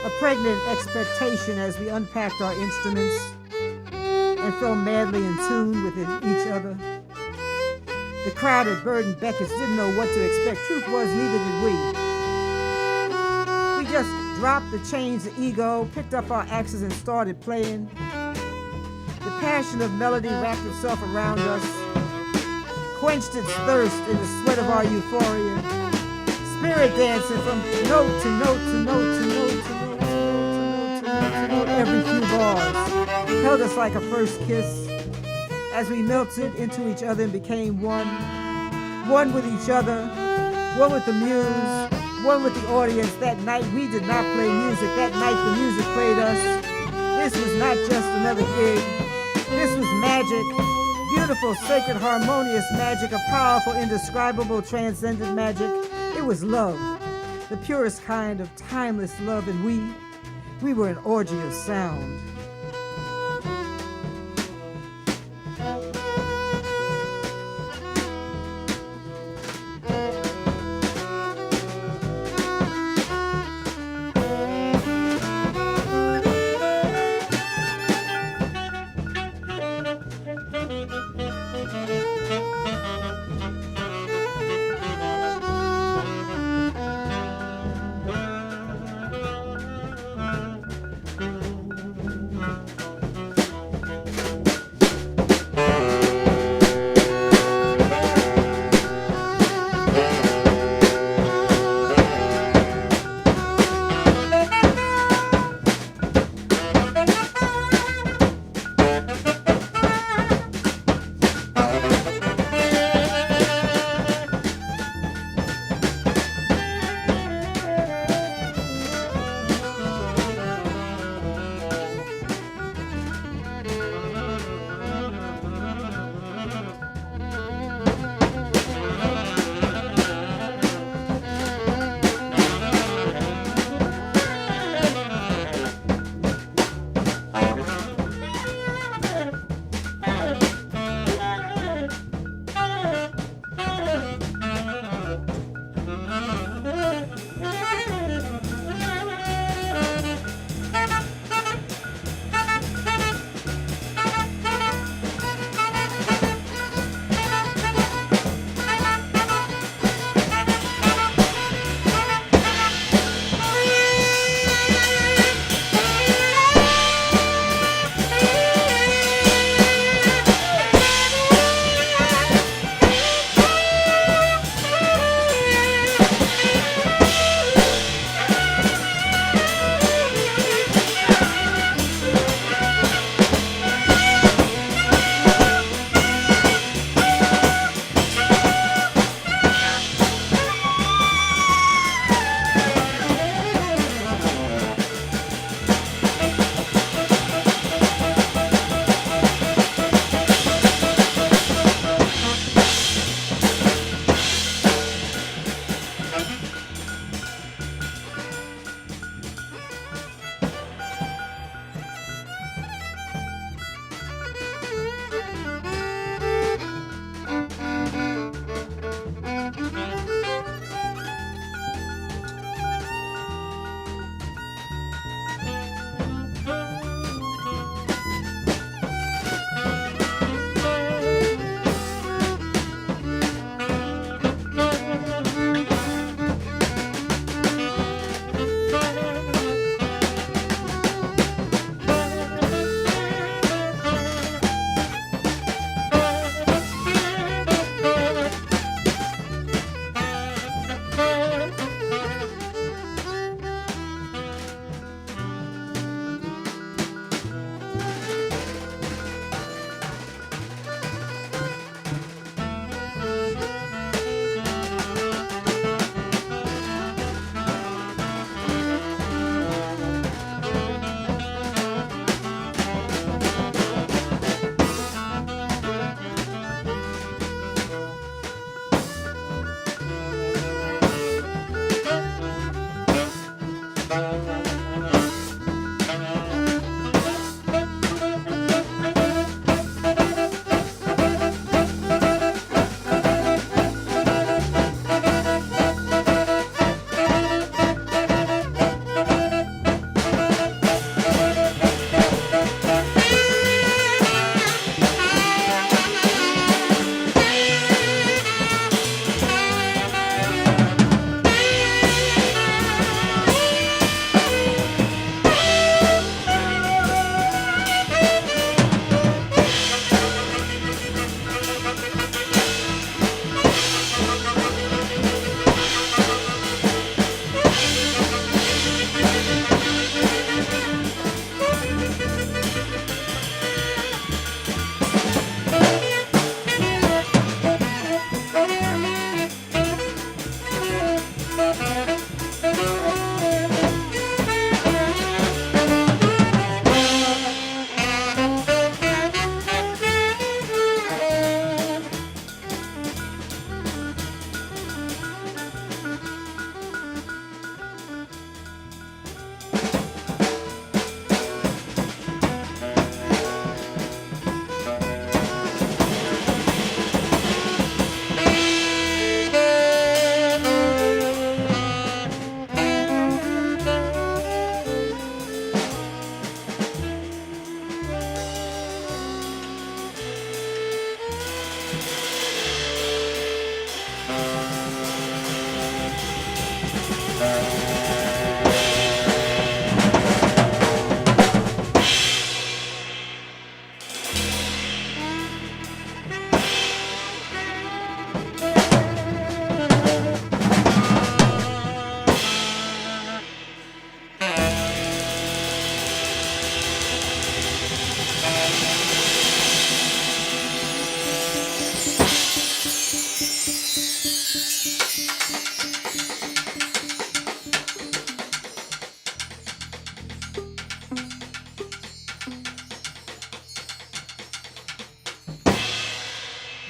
[SPEAKER 2] a pregnant expectation as we unpacked our instruments and fell madly in tune with each other. The crowded, burdened Becketts didn't know what to expect. Truth was, neither did we. We just dropped the chains of ego, picked up our axes and started playing. The passion of melody wrapped itself around us, quenched its thirst in the sweat of our euphoria. Spirit dancing from note to note to note to note to note to note to note to note every few bars held us like a first kiss as we melted into each other and became one with each other, one with the muse, one with the audience. That night we did not play music. That night the music played us. This was not just another gig. This was magic. Beautiful, sacred, harmonious magic, a powerful, indescribable, transcendent magic. It was love, the purest kind of timeless love, and we were an orgy of sound.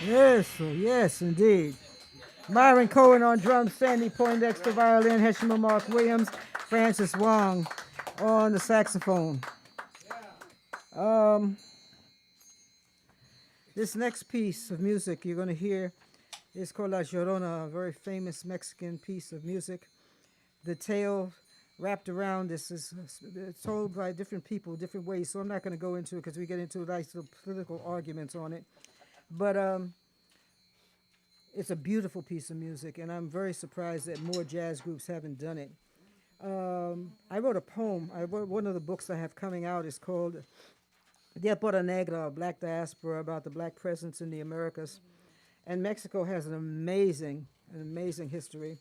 [SPEAKER 2] Yes, indeed. Myron Cohen on drums, Sandi Poindexter violin, Heshima Mark Williams, Francis Wong on the saxophone. This next piece of music you're going to hear is called La Llorona, a very famous Mexican piece of music. The tale wrapped around this is told by different people, different ways, so I'm not going to go into it because we get into nice little political arguments on it. But it's a beautiful piece of music, and I'm very surprised that more jazz groups haven't done it. I wrote a poem. One of the books I have coming out is called Diaspora Negra, Black Diaspora, about the black presence in the Americas. And Mexico has an amazing history.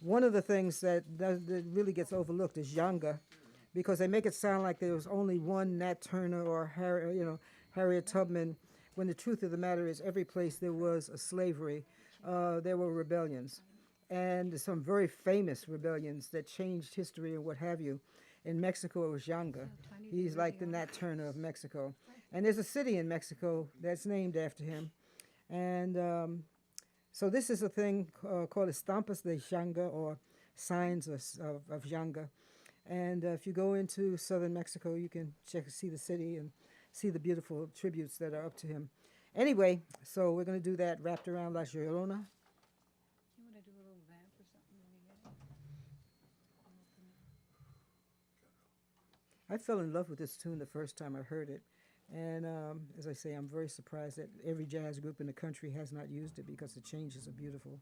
[SPEAKER 2] One of the things that really gets overlooked is Yanga, because they make it sound like there was only one Nat Turner or Harriet Tubman, when the truth of the matter is every place there was a slavery, there were rebellions. And some very famous rebellions that changed history and what have you. In Mexico, it was Yanga. He's like the Nat Turner of Mexico. And there's a city in Mexico that's named after him. And so this is a thing called Estampas de Yanga, or Signs of Yanga. And if you go into southern Mexico, you can see the city and see the beautiful tributes that are up to him. Anyway, so we're going to do that wrapped around La Llorona.
[SPEAKER 1] You want to do a little vamp or something when we get it?
[SPEAKER 2] I fell in love with this tune the first time I heard it. And as I say, I'm very surprised that every jazz group in the country has not used it, because the changes are beautiful.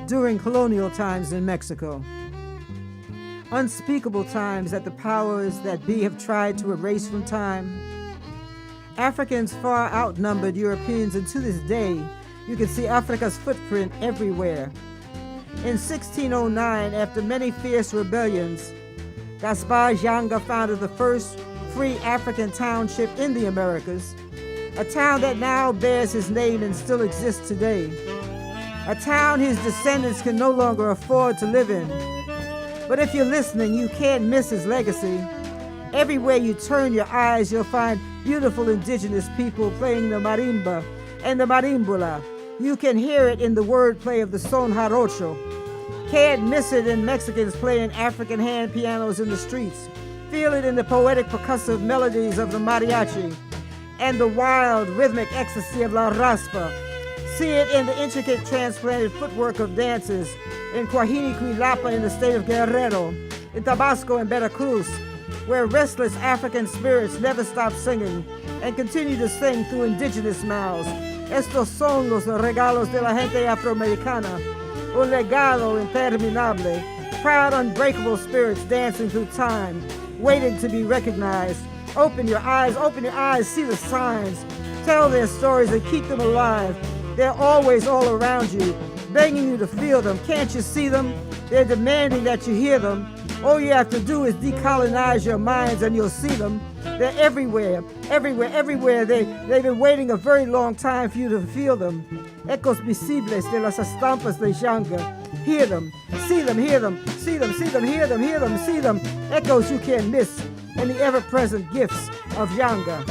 [SPEAKER 2] During colonial times in Mexico, unspeakable times that the powers that be have tried to erase from time, Africans far outnumbered Europeans, and to this day, you can see Africa's footprint everywhere. In 1609, after many fierce rebellions, Gaspar Yanga founded the first free African township in the Americas, a town that now bears his name and still exists today. A town his descendants can no longer afford to live in. But if you're listening, you can't miss his legacy. Everywhere you turn your eyes, you'll find beautiful indigenous people playing the marimba and the marimbula. You can hear it in the wordplay of the son jarocho. Can't miss it in Mexicans playing African hand pianos in the streets. Feel it in the poetic percussive melodies of the mariachi and the wild rhythmic ecstasy of la raspa. See it in the intricate transplanted footwork of dancers in Cuajini-Cuilapa in the state of Guerrero, in Tabasco and Veracruz, where restless African spirits never stop singing and continue to sing through indigenous mouths. Estos son los regalos de la gente afroamericana, un legado interminable, proud, unbreakable spirits dancing through time, waiting to be recognized. Open your eyes, see the signs, tell their stories and keep them alive. They're always all around you, begging you to feel them. Can't you see them? They're demanding that you hear them. All you have to do is decolonize your minds and you'll see them. They're everywhere. They've been waiting a very long time for you to feel them. Ecos visibles de las estampas de Yanga. Hear them, see them, hear them, see them, hear them, see them. Echoes you can't miss in the ever-present gifts of Yanga.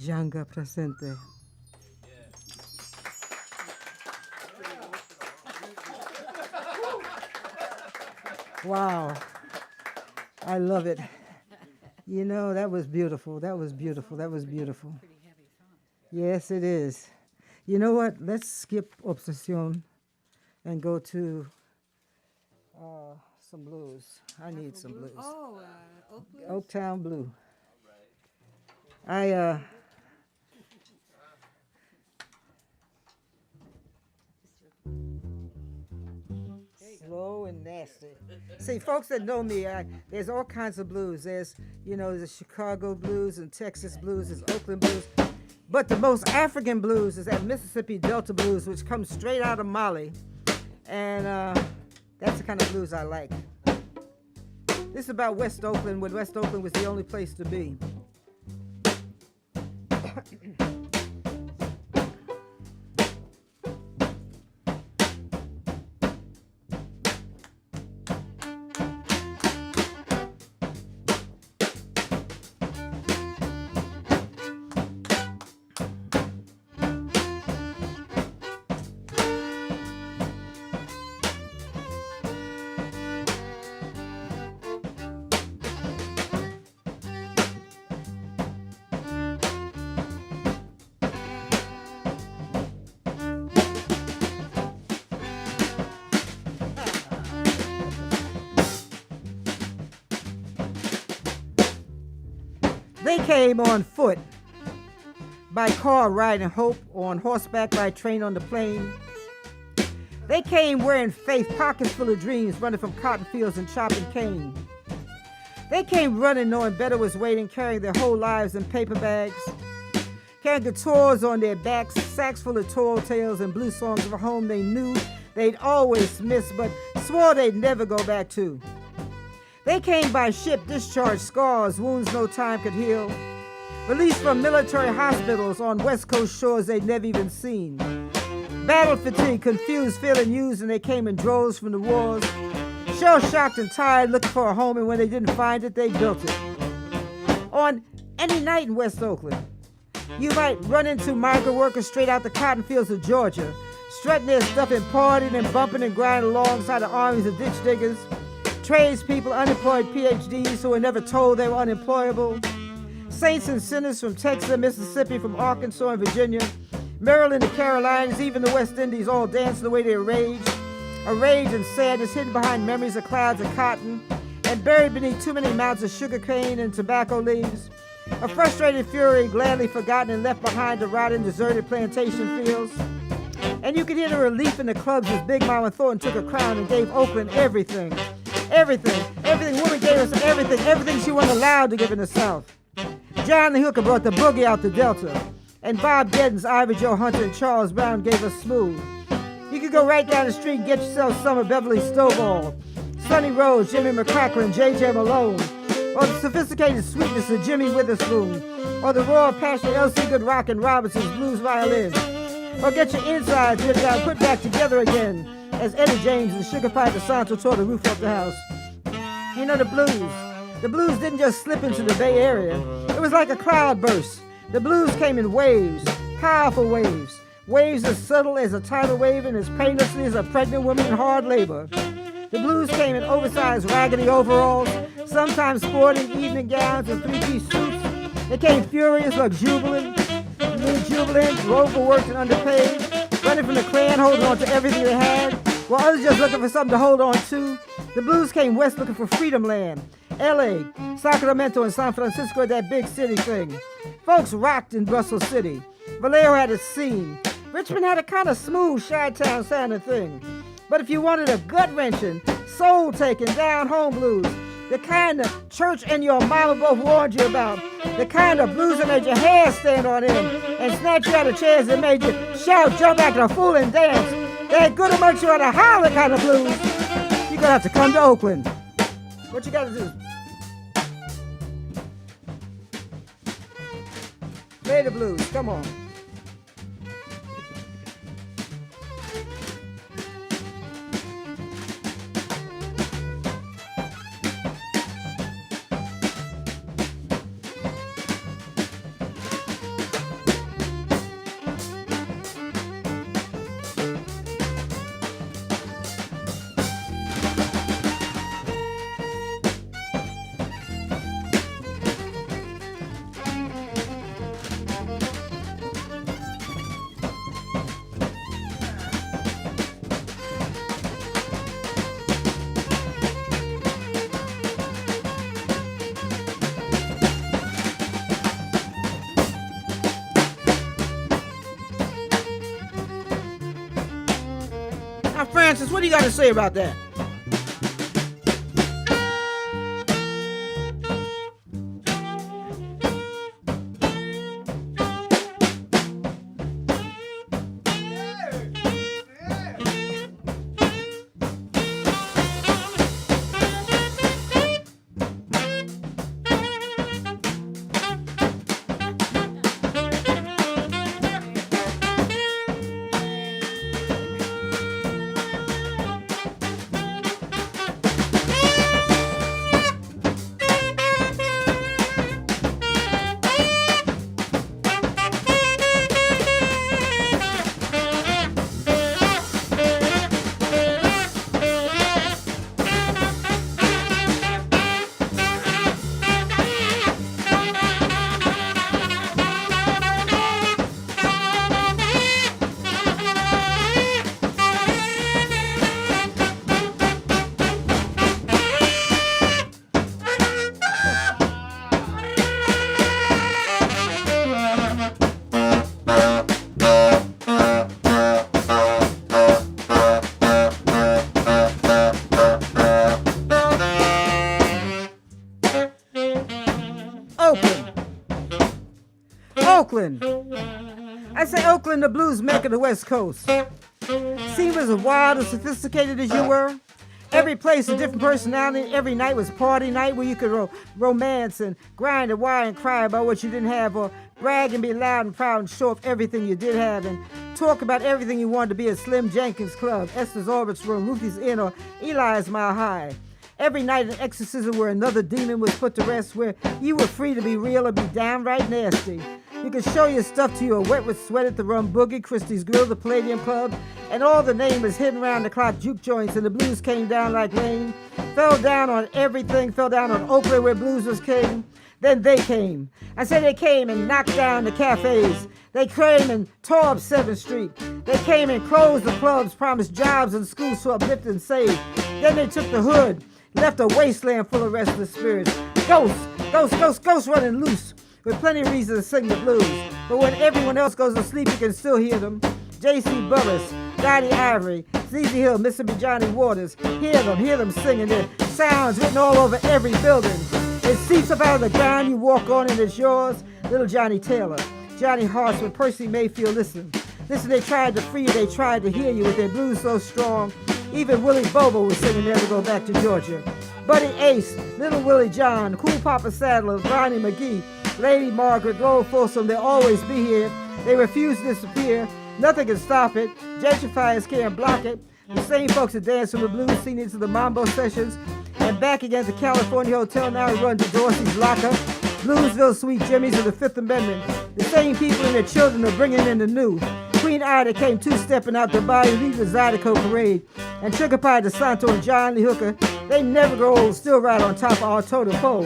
[SPEAKER 2] Janga presente. Wow. I love it. You know, that was beautiful. That was beautiful. That was beautiful.
[SPEAKER 1] Pretty heavy song.
[SPEAKER 2] Yes, it is. You know what? Let's skip Obsession and go to some blues. I need some blues.
[SPEAKER 1] Oh, Oak Blues?
[SPEAKER 2] Oaktown Blue. I slow and nasty. See, folks that know me, there's all kinds of blues. There's the Chicago blues and Texas blues, there's Oakland blues. But the most African blues is that Mississippi Delta blues, which comes straight out of Mali. And that's the kind of blues I like. This is about West Oakland, when West Oakland was the only place to be. They came on foot, by car riding hope, on horseback, by train on the plain. They came wearing faith, pockets full of dreams, running from cotton fields and chopping cane. They came running knowing better was waiting, carrying their whole lives in paper bags, carrying guitars on their backs, sacks full of tall tales and blue songs of a home they knew they'd always miss, but swore they'd never go back to. They came by ship, discharged scars, wounds no time could heal. Released from military hospitals on West Coast shores they'd never even seen. Battle fatigue, confused, feeling used, and they came in droves from the wars. Shell-shocked and tired, looking for a home, and when they didn't find it, they built it. On any night in West Oakland, you might run into migrant workers straight out the cotton fields of Georgia, strutting their stuff and partying and bumping and grinding alongside the armies of ditch diggers, tradespeople, unemployed PhDs who were never told they were unemployable, saints and sinners from Texas and Mississippi, from Arkansas and Virginia, Maryland, the Carolinas, even the West Indies, all dancing the way they raged. A rage and sadness hidden behind memories of clouds of cotton and buried beneath too many mounds of sugar cane and tobacco leaves. A frustrated fury gladly forgotten and left behind to rot in deserted plantation fields. And you could hear the relief in the clubs as Big Mama Thornton took a crown and gave Oakland everything. Everything. Woman gave us everything she wasn't allowed to give in the South. John the Hooker brought the boogie out the Delta. And Bob Deddens, Ivy Joe Hunter, and Charles Brown gave us smooth. You could go right down the street and get yourself some of Beverly Stovall, Sonny Rhodes, Jimmy McCracken, and J.J. Malone, or the sophisticated sweetness of Jimmy Witherspoon, or the raw passion of L.C. Good Rock and Robinson's blues violin, or get your insides ripped out and put back together again, as Eddie James and Sugar Pie DeSanto tore the roof off the house. You know, the blues didn't just slip into the Bay Area. It was like a cloudburst. The blues came in waves, powerful waves. Waves as subtle as a tidal wave and as painlessly as a pregnant woman in hard labor. The blues came in oversized raggedy overalls, sometimes sporting evening gowns and three-piece suits. They came furious, luxuriant, overworked and underpaid, running from the Klan, holding on to everything they had, while others just looking for something to hold on to. The blues came west looking for freedom land. L.A., Sacramento, and San Francisco, that big city thing. Folks rocked in Brussels City. Vallejo had its scene. Richmond had a kind of smooth Chi-Town sounding thing. But if you wanted a gut-wrenching, soul-taking, down-home blues, the kind of church and your mama both warned you about, the kind of blues that made your hair stand on end and snatch you out of chairs that made you shout, jump back, and a fool and dance, that good amongst you on a holler kind of blues, you're gonna have to come to Oakland. What you gotta do? Play the blues, come on. Francis, what do you got to say about that? Oakland. I say Oakland, the blues mecca of the West Coast. Seemed as wild and sophisticated as you were. Every place a different personality. Every night was party night where you could romance and grind and whine and cry about what you didn't have, or brag and be loud and proud and show off everything you did have, and talk about everything you wanted to be at Slim Jenkins Club, Esther's Orbit's Room, Ruthie's Inn, or Eli's Mile High. Every night an exorcism where another demon was put to rest, where you were free to be real or be downright nasty. You could show your stuff to you wet with sweat at the Rum Boogie, Christie's Grill, the Palladium Club, and all the name was hidden around the clock juke joints, and the blues came down like rain. Fell down on everything, fell down on Oakland where blues was king. Then they came. I say they came and knocked down the cafes. They came and tore up 7th Street. They came and closed the clubs, promised jobs and schools to uplift and save. Then they took the hood, left a wasteland full of restless spirits. Ghosts, ghosts, ghosts, ghosts running loose, with plenty of reason to sing the blues. But when everyone else goes to sleep, you can still hear them. J.C. Bullis, Dottie Ivory, ZZ Hill, Mississippi Johnny Waters. Hear them singing. Their sounds written all over every building. It seeps up out of the ground, you walk on and it's yours. Little Johnny Taylor, Johnny Hartman, Percy Mayfield, listen. Listen, they tried to free you, they tried to hear you with their blues so strong. Even Willie Bobo was singing Never Go Back to Georgia. Buddy Ace, Little Willie John, Cool Papa Sadler, Ronnie McGee, Lady Margaret, Lowell Folsom, they'll always be here. They refuse to disappear. Nothing can stop it. Gentrifiers can't block it. The same folks that dance from the blues scene into the mambo sessions and back again to California Hotel. Now he runs to Dorsey's Locker, Bluesville Sweet Jimmy's, and the Fifth Amendment. The same people and their children are bringing in the new. Queen Ida came two-stepping out the bayou, leading the Zydeco parade. And Sugar Pie DeSanto and John Lee Hooker, they never grow old, still right on top of our totem pole.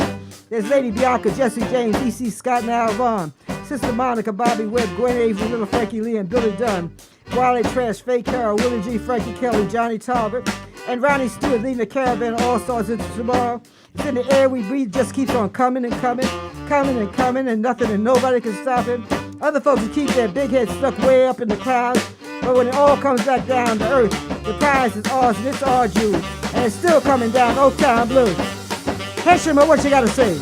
[SPEAKER 2] There's Lady Bianca, Jesse James, E.C. Scott, and Al Vaughn. Sister Monica, Bobby Webb, Gwen Avery, Little Frankie Lee, and Billy Dunn. Wally Trash, Faye Carroll, Willie G, Frankie Kelly, Johnny Talbot, and Ronnie Stewart leading the caravan of All-Stars into tomorrow. It's in the air we breathe, just keeps on coming and coming, coming and coming, and nothing and nobody can stop it. Other folks will keep their big heads stuck way up in the clouds, but when it all comes back down to earth, the prize is ours and it's our due, and it's still coming down Oaktown Blue. Heshima, what you gotta say?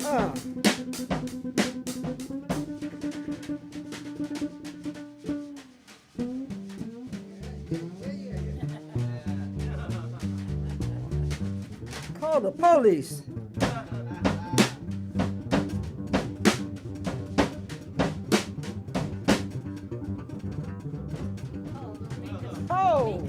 [SPEAKER 2] Ow! Call the police. Oh!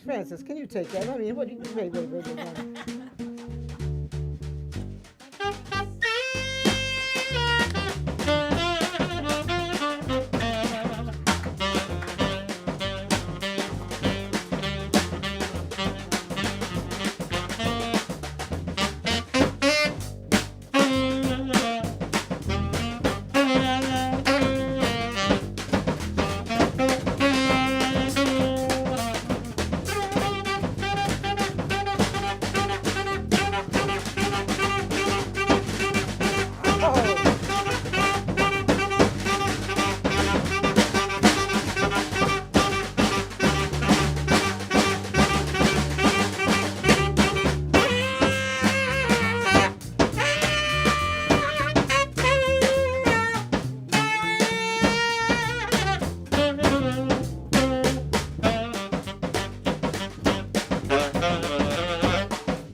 [SPEAKER 2] Francis, can you take that? I mean, what do you, wait.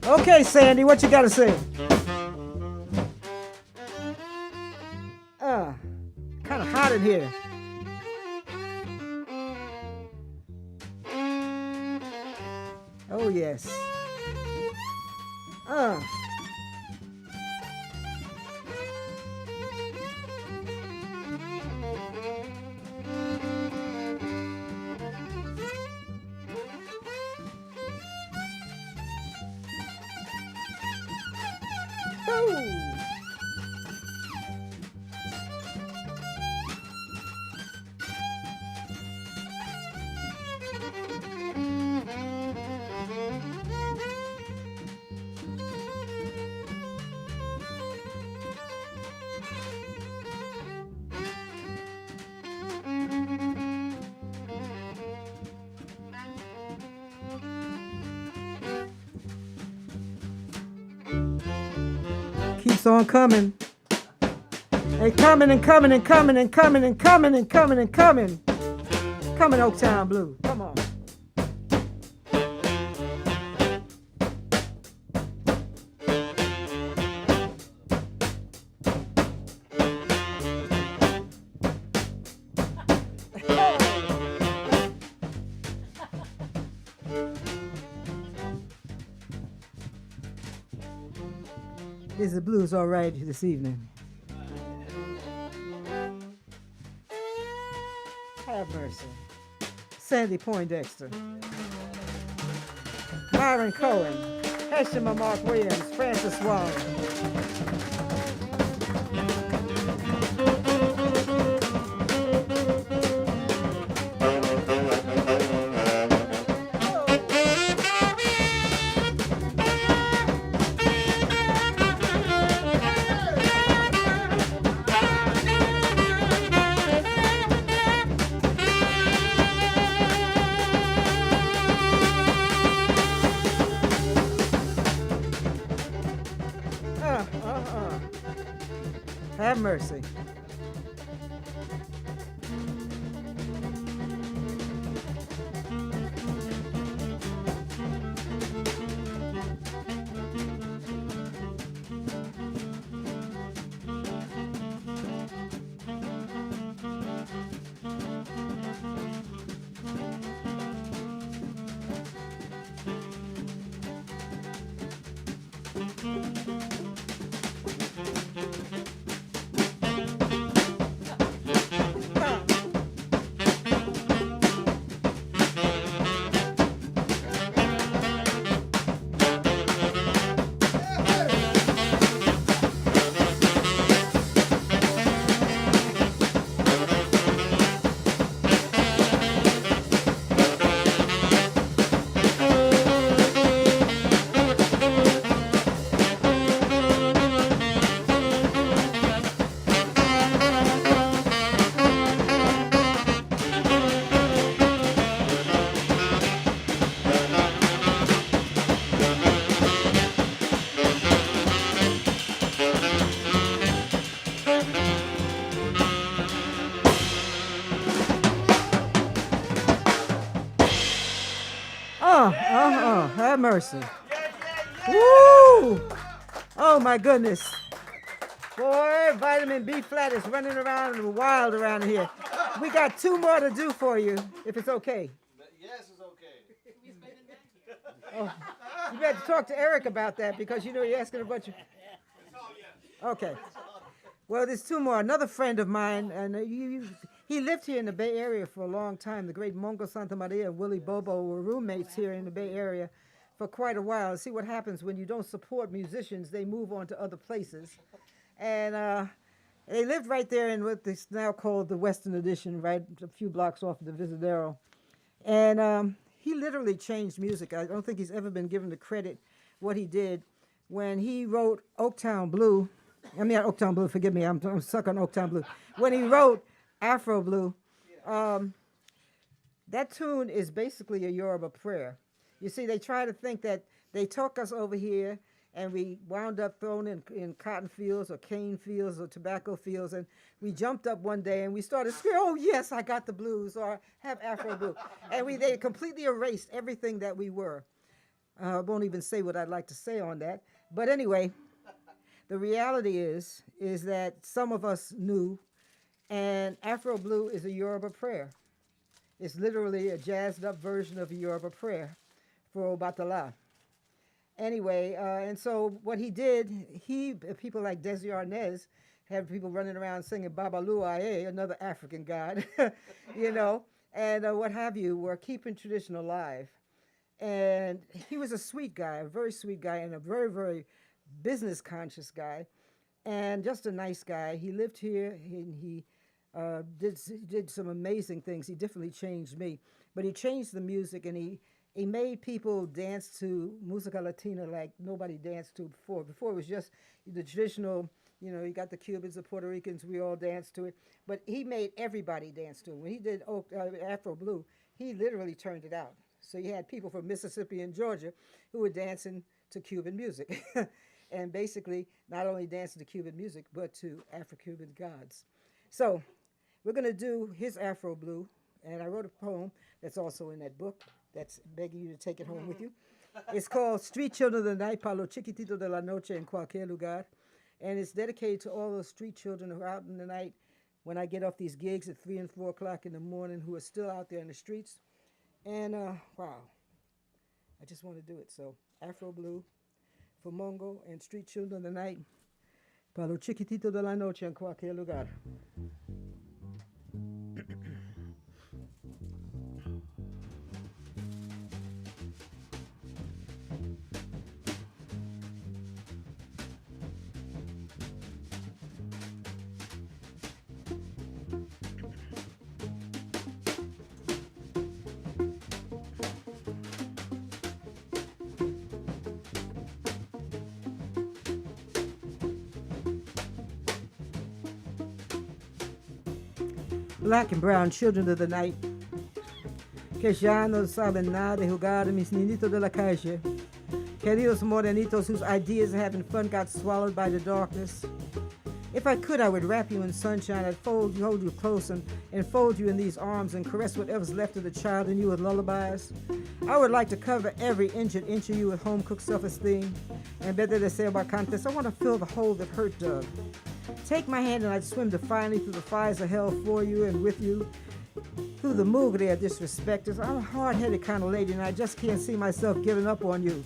[SPEAKER 2] Okay, Sandy, what you got to say? Kind of hot in here. Oh, yes. Keeps on coming. And coming and coming and coming and coming and coming and coming and coming. Coming Oaktown Blue. Come on. Is the blues all right this evening? Have mercy. Sandi Poindexter. Myron Cohen. Heshima Mark Williams. Francis Wong. Have mercy. Have mercy. Woo! Oh my goodness. Boy, vitamin B flat is running around wild around here. We got two more to do for you, if it's okay.
[SPEAKER 3] Yes, it's okay.
[SPEAKER 2] Oh, you better talk to Eric about that because you know you're asking a bunch of.
[SPEAKER 4] It's all yes.
[SPEAKER 2] Okay. Well, there's two more. Another friend of mine, and he lived here in the Bay Area for a long time. The great Mongo Santa Maria and Willie Bobo were roommates here in the Bay Area for quite a while. See what happens when you don't support musicians, they move on to other places. And they lived right there in what is now called the Western Addition, right a few blocks off of the Visadero. And he literally changed music. I don't think he's ever been given the credit what he did when he wrote Oaktown Blue. I mean, not Oaktown Blue, forgive me, I'm stuck on Oaktown Blue. When he wrote Afro Blue, that tune is basically a Yoruba prayer. You see, they try to think that they took us over here and we wound up thrown in cotton fields or cane fields or tobacco fields, and we jumped up one day and we started screaming, oh yes, I got the blues, or have Afro Blue. And they completely erased everything that we were. I won't even say what I'd like to say on that. But anyway, the reality is that some of us knew, and Afro Blue is a Yoruba prayer. It's literally a jazzed up version of a Yoruba prayer for Obatala. Anyway, and so what he did, people like Desi Arnaz had people running around singing Babalu Aye, another African god, you know, and what have you, were keeping tradition alive. And he was a sweet guy, a very sweet guy, and a very, very business conscious guy, and just a nice guy. He lived here, and he did some amazing things. He definitely changed me, but he changed the music, and he made people dance to música latina like nobody danced to before. Before it was just the traditional, you know, you got the Cubans, the Puerto Ricans, we all danced to it, but he made everybody dance to it. When he did Afro Blue, he literally turned it out. So you had people from Mississippi and Georgia who were dancing to Cuban music. And basically not only dancing to Cuban music, but to Afro-Cuban gods. So we're going to do his Afro Blue, and I wrote a poem that's also in that book that's begging you to take it home with you. It's called Street Children of the Night, Pa lo Chiquitito de la Noche en Cualquier Lugar, and it's dedicated to all those street children who are out in the night when I get off these gigs at 3 and 4 o'clock in the morning who are still out there in the streets. And, wow, I just want to do it. So Afro Blue for Mongo and Street Children of the Night, Pa lo Chiquitito de la Noche en Cualquier Lugar. Black and brown children of the night, que ya no saben nada de jugar, mis niñitos de la calle, queridos morenitos whose ideas of having fun got swallowed by the darkness. If I could, I would wrap you in sunshine. I'd hold you close and fold you in these arms and caress whatever's left of the child in you with lullabies. I would like to cover every injured inch of you with home-cooked self-esteem. And better to say about contest, I want to fill the hole that hurt dug. Take my hand and I'd swim defiantly through the fires of hell for you and with you, through the mugre of disrespect. I'm a hard-headed kind of lady and I just can't see myself giving up on you.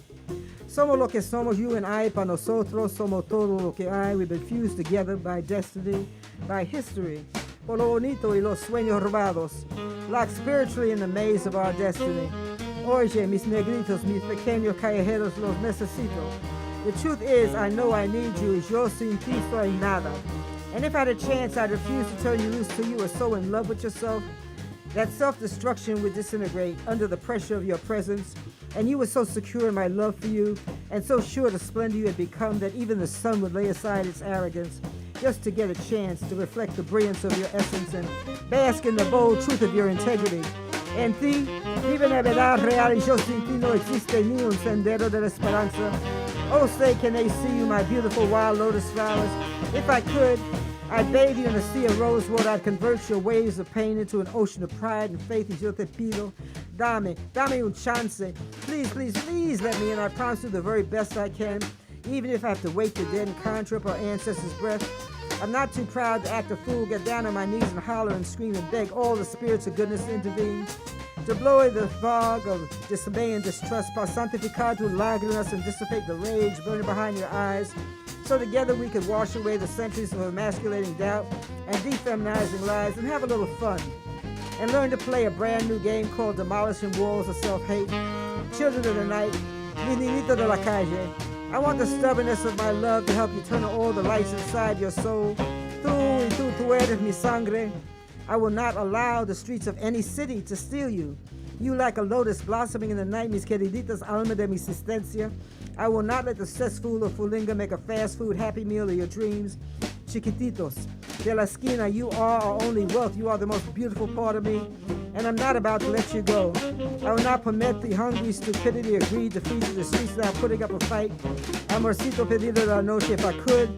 [SPEAKER 2] Somos lo que somos, you and I, para nosotros somos todo lo que hay. We've been fused together by destiny, by history, por lo bonito y los sueños robados, locked spiritually in the maze of our destiny. Oye, mis negritos, mis pequeños callejeros, los necesito. The truth is, I know I need you, yo sin ti soy nada. And if I had a chance, I'd refuse to turn you loose till you are so in love with yourself that self-destruction would disintegrate under the pressure of your presence, and you were so secure in my love for you, and so sure of the splendor you had become that even the sun would lay aside its arrogance just to get a chance to reflect the brilliance of your essence and bask in the bold truth of your integrity. En ti, vive la verdad real, y yo sin ti no existe ni un sendero de la esperanza. Oh, say, can they see you, my beautiful wild lotus flowers? If I could, I'd bathe you in a sea of rosewood. I'd convert your waves of pain into an ocean of pride and faith. Y yo te pido, dame un chance. Please, please, please let me in. I promise you the very best I can, even if I have to wake the dead and conjure up our ancestors' breath. I'm not too proud to act a fool, get down on my knees and holler and scream and beg all the spirits of goodness to intervene. to blow away the fog of dismay and distrust, para santificar tu lágrimas and dissipate the rage burning behind your eyes, so together we could wash away the centuries of emasculating doubt and defeminizing lies and have a little fun, and learn to play a brand new game called Demolishing Walls of Self-Hate. Children of the night, mi niñito de la calle, I want the stubbornness of my love to help you turn on all the lights inside your soul. Tú eres mi sangre. I will not allow the streets of any city to steal you. You like a lotus blossoming in the night, mis queriditas alma de mi existencia. I will not let the cesspool of Fulinga make a fast food happy meal of your dreams. Chiquititos de la esquina, you are our only wealth. You are the most beautiful part of me, and I'm not about to let you go. I will not permit the hungry stupidity of greed to feed to the streets without putting up a fight. Amorcito pedido de la noche, if I could,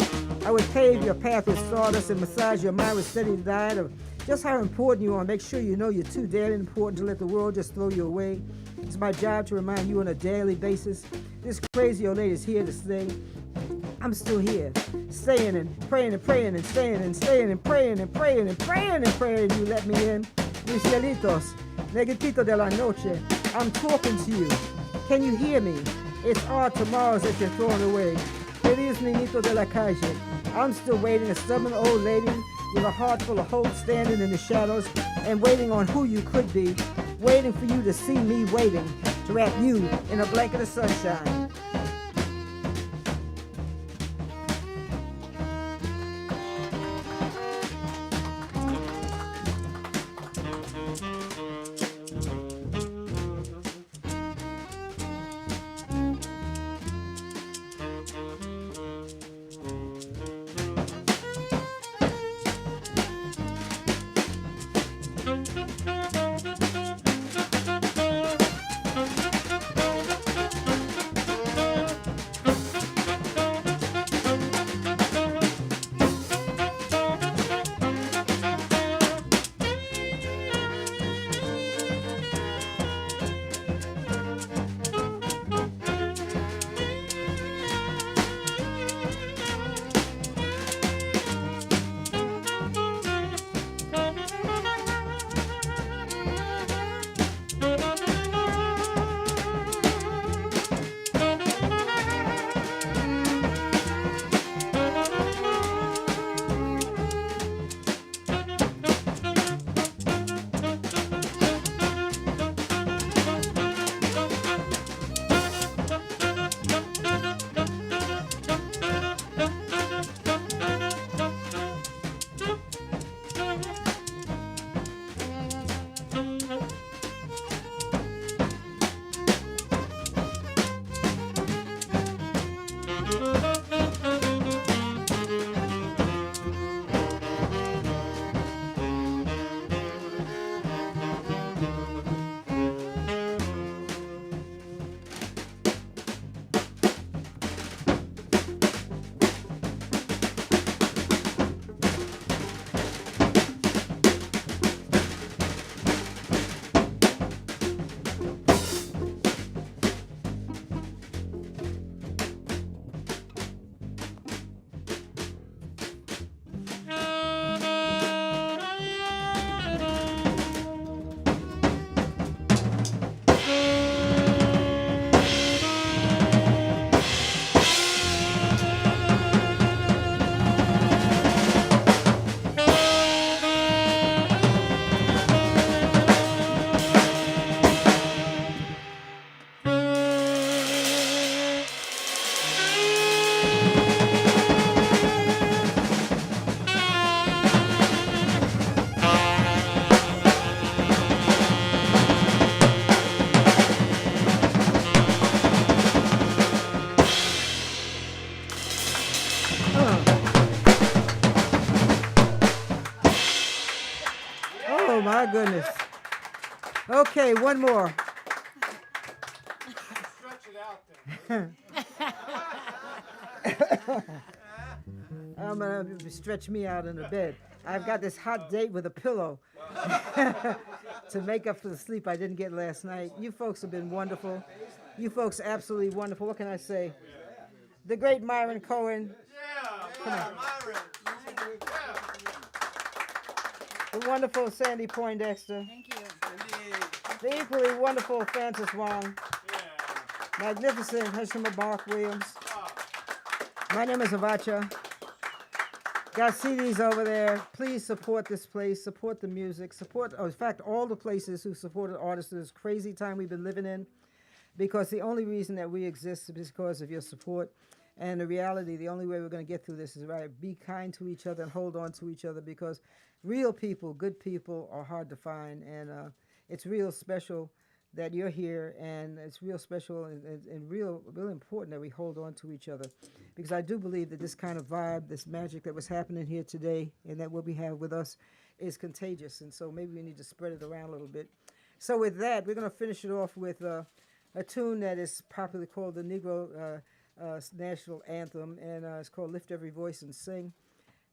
[SPEAKER 2] I would pave your path with stardust and massage your mind with steady diet of just how important you are. Make sure you know you're too damn important to let the world just throw you away. It's my job to remind you on a daily basis. This crazy old lady's here to stay. I'm still here, staying and praying and praying and staying and staying and praying and praying and praying and praying. You let me in. Mis cielitos, negrito de la noche, I'm talking to you. Can you hear me? It's our tomorrows that you're throwing away. Feliz niñito de la calle. I'm still waiting, a stubborn old lady with a heart full of hope, standing in the shadows and waiting on who you could be, waiting for you to see me, waiting to wrap you in a blanket of sunshine. My goodness. Okay, one more.
[SPEAKER 4] Stretch it out then.
[SPEAKER 2] I'm going to stretch me out in the bed. I've got this hot date with a pillow to make up for the sleep I didn't get last night. You folks have been wonderful. You folks absolutely wonderful. What can I say? The great Myron Cohen.
[SPEAKER 4] Myron.
[SPEAKER 2] The wonderful Sandi Poindexter.
[SPEAKER 1] Thank you.
[SPEAKER 5] Indeed.
[SPEAKER 2] The equally wonderful Francis Wong.
[SPEAKER 4] Yeah.
[SPEAKER 2] Magnificent Heshima Mark Williams. My name is Avotcja. Got CDs over there. Please support this place. Support the music. Support, in fact, all the places who supported artists in this crazy time we've been living in. Because the only reason that we exist is because of your support. And the reality, the only way we're going to get through this is, right, be kind to each other and hold on to each other, because real people, good people, are hard to find. And it's real special that you're here, and it's real special and real important that we hold on to each other. Because I do believe that this kind of vibe, this magic that was happening here today, and that what we have with us is contagious. And so maybe we need to spread it around a little bit. So with that, we're going to finish it off with a tune that is popularly called the Negro National Anthem, and it's called Lift Every Voice and Sing.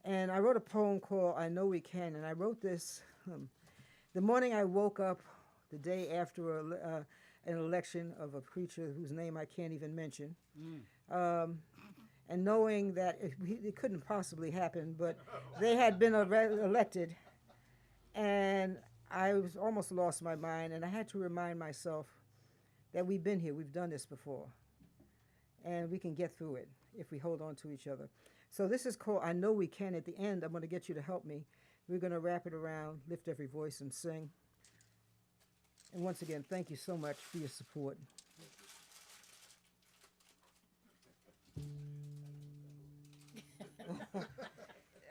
[SPEAKER 2] And I wrote a poem called I Know We Can, and I wrote this the morning I woke up, the day after an election of a preacher whose name I can't even mention, and knowing that it couldn't possibly happen, but they had been elected, and I was almost lost my mind, and I had to remind myself that we've been here, we've done this before, and we can get through it if we hold on to each other. So this is called I Know We Can. At the end, I'm going to get you to help me. We're going to wrap it around, lift every voice and sing. And once again, thank you so much for your support.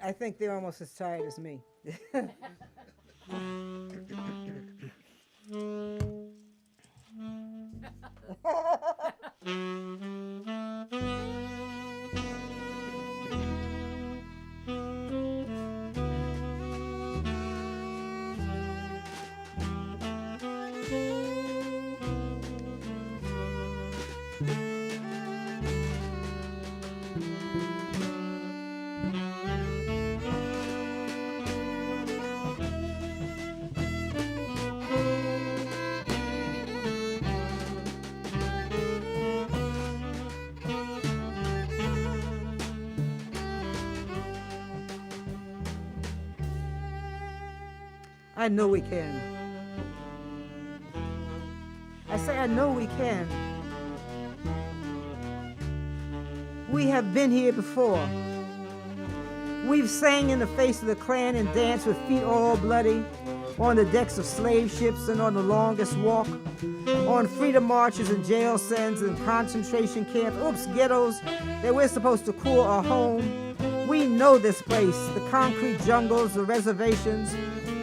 [SPEAKER 2] I think they're almost as tired as me. I know we can. I say I know we can. We have been here before. We've sang in the face of the Klan and danced with feet all bloody on the decks of slave ships and on the longest walk, on freedom marches and jail cells and concentration camps, ghettos that we're supposed to call our home. We know this place, the concrete jungles, the reservations,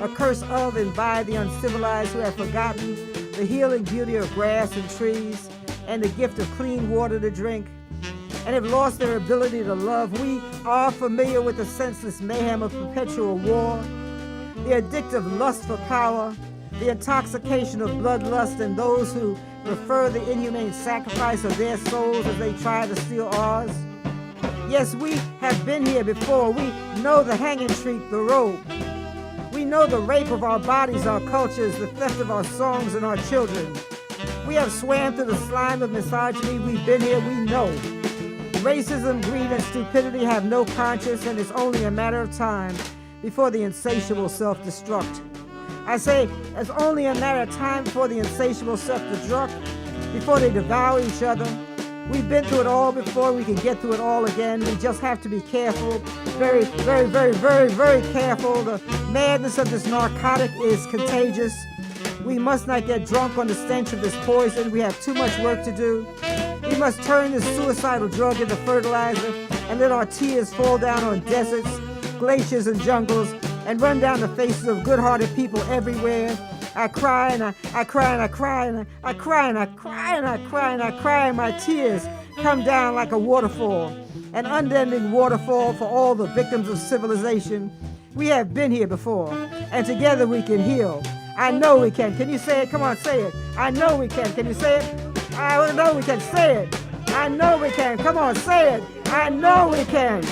[SPEAKER 2] a curse of and by the uncivilized who have forgotten the healing beauty of grass and trees and the gift of clean water to drink, and have lost their ability to love. We are familiar with the senseless mayhem of perpetual war, the addictive lust for power, the intoxication of bloodlust, and those who prefer the inhumane sacrifice of their souls as they try to steal ours. Yes, we have been here before. We know the hanging tree, the rope. We know the rape of our bodies, our cultures, the theft of our songs and our children. We have swam through the slime of misogyny. We've been here, we know. Racism, greed, and stupidity have no conscience, and it's only a matter of time before the insatiable self-destruct. I say it's only a matter of time before the insatiable self-destruct, before they devour each other. We've been through it all before. We can get through it all again. We just have to be careful. Very, very, very, very, very careful. The madness of this narcotic is contagious. We must not get drunk on the stench of this poison. We have too much work to do. We must turn this suicidal drug into fertilizer and let our tears fall down on deserts, glaciers, and jungles and run down the faces of good-hearted people everywhere. I cry and I cry and I cry and I cry and I cry and I cry and I cry, and my tears come down like a waterfall, an unending waterfall for all the victims of civilization. We have been here before, and together we can heal. I know we can. Can you say it? Come on, say it. I know we can. Can you say it? I know we can. Say it. I know we can. Come on, say it. I know we can.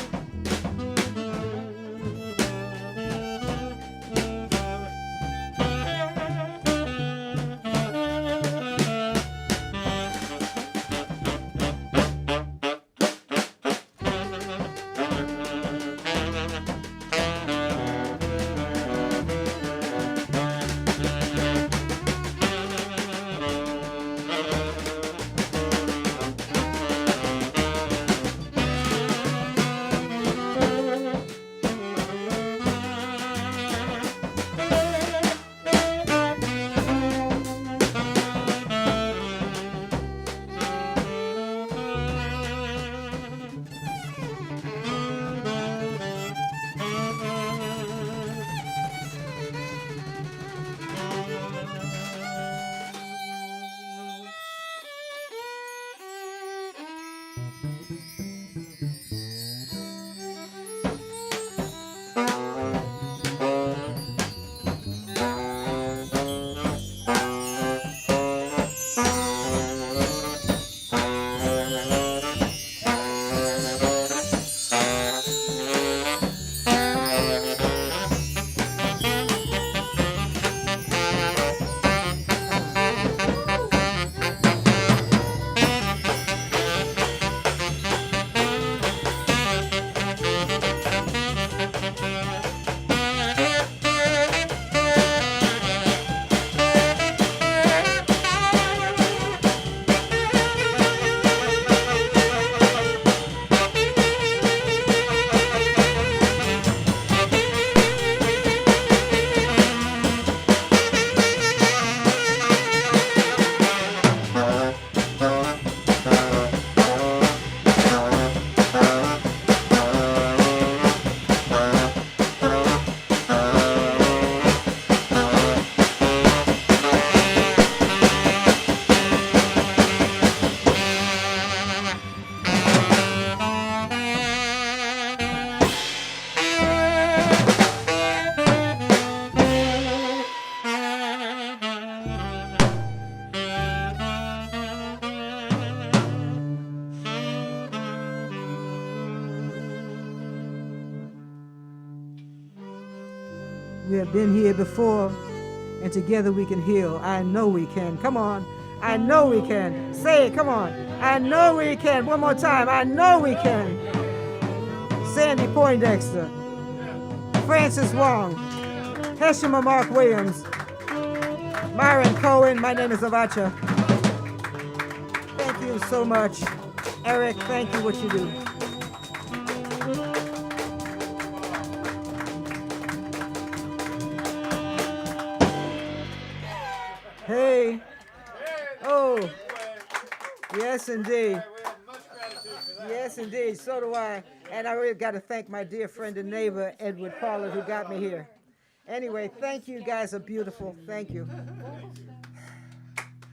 [SPEAKER 2] We have been here before, and together we can heal. I know we can. Come on. I know we can. Say it. Come on. I know we can. One more time. I know we can. Sandi Poindexter, Francis Wong, Heshima Mark Williams, Myron Cohen. My name is Avotcja. Thank you so much. Eric, thank you what you do. Hey. Oh. Yes, indeed.
[SPEAKER 4] We have much gratitude for that.
[SPEAKER 2] Yes, indeed. So do I. And I really got to thank my dear friend and neighbor, Edward Pollard, who got me here. Anyway, thank you. You guys are beautiful. Thank you.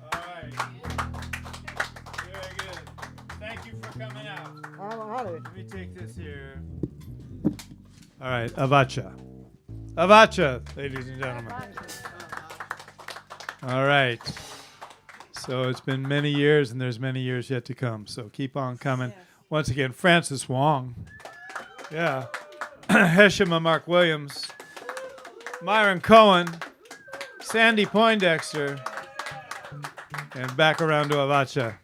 [SPEAKER 4] All right. Very good. Thank you for coming out.
[SPEAKER 2] I'm honored.
[SPEAKER 4] Let me take this here. All right, Avotcja. Avotcja, ladies and gentlemen. All right. So it's been many years, and there's many years yet to come. So keep on coming. Once again, Francis Wong. Yeah. Heshima Mark Williams. Myron Cohen. Sandi Poindexter. And back around to Avotcja.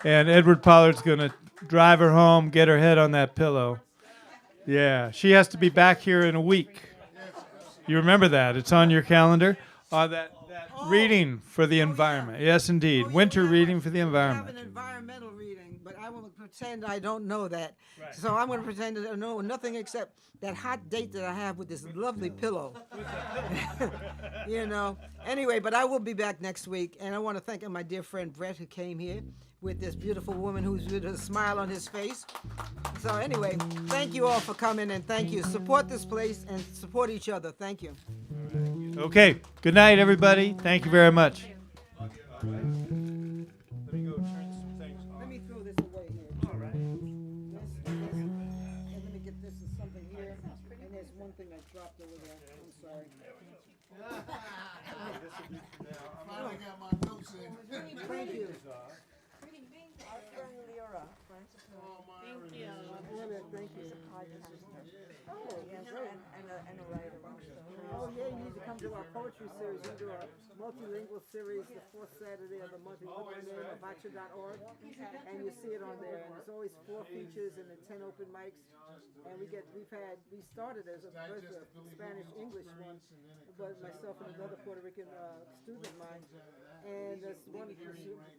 [SPEAKER 4] And Edward Pollard's going to drive her home, get her head on that pillow. Yeah. She has to be back here in a week. You remember that. It's on your calendar. That reading for the environment. Yes, indeed. Winter reading for the
[SPEAKER 2] I have
[SPEAKER 4] environment.
[SPEAKER 2] an environmental reading, but I will pretend I don't know that. So I'm going to pretend to know nothing except that hot date that I have with this lovely pillow. You know. Anyway, but I will be back next week, and I want to thank my dear friend Brett, who came here with this beautiful woman who's with a smile on his face. So anyway, thank you all for coming, and thank you. Support this place and support each other. Thank you.
[SPEAKER 4] Okay. Good night, everybody. Thank you very much. Let me go turn some things on.
[SPEAKER 2] Let me throw this away here. All right. And let me get this and something here. And there's one thing I dropped over there. I'm sorry.
[SPEAKER 3] Finally got my notes in.
[SPEAKER 2] Thank you. Thank you.
[SPEAKER 7] Oh, yes, and a writer also.
[SPEAKER 2] Oh yeah, you need to come to our poetry series. We do a multilingual series the fourth Saturday of the month. You put my name, avotcja.org, and you see it on there. And there's always 4 features and then 10 open mics. And we started as a Spanish-English one, but myself and another Puerto Rican student of mine. And this one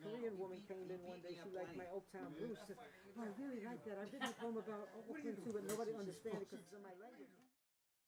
[SPEAKER 2] Korean woman came in one day. She liked my Oaktown Blues. She said, "Oh, I really like that. I've written a poem about Oakland too, but nobody understands it because it's in my language."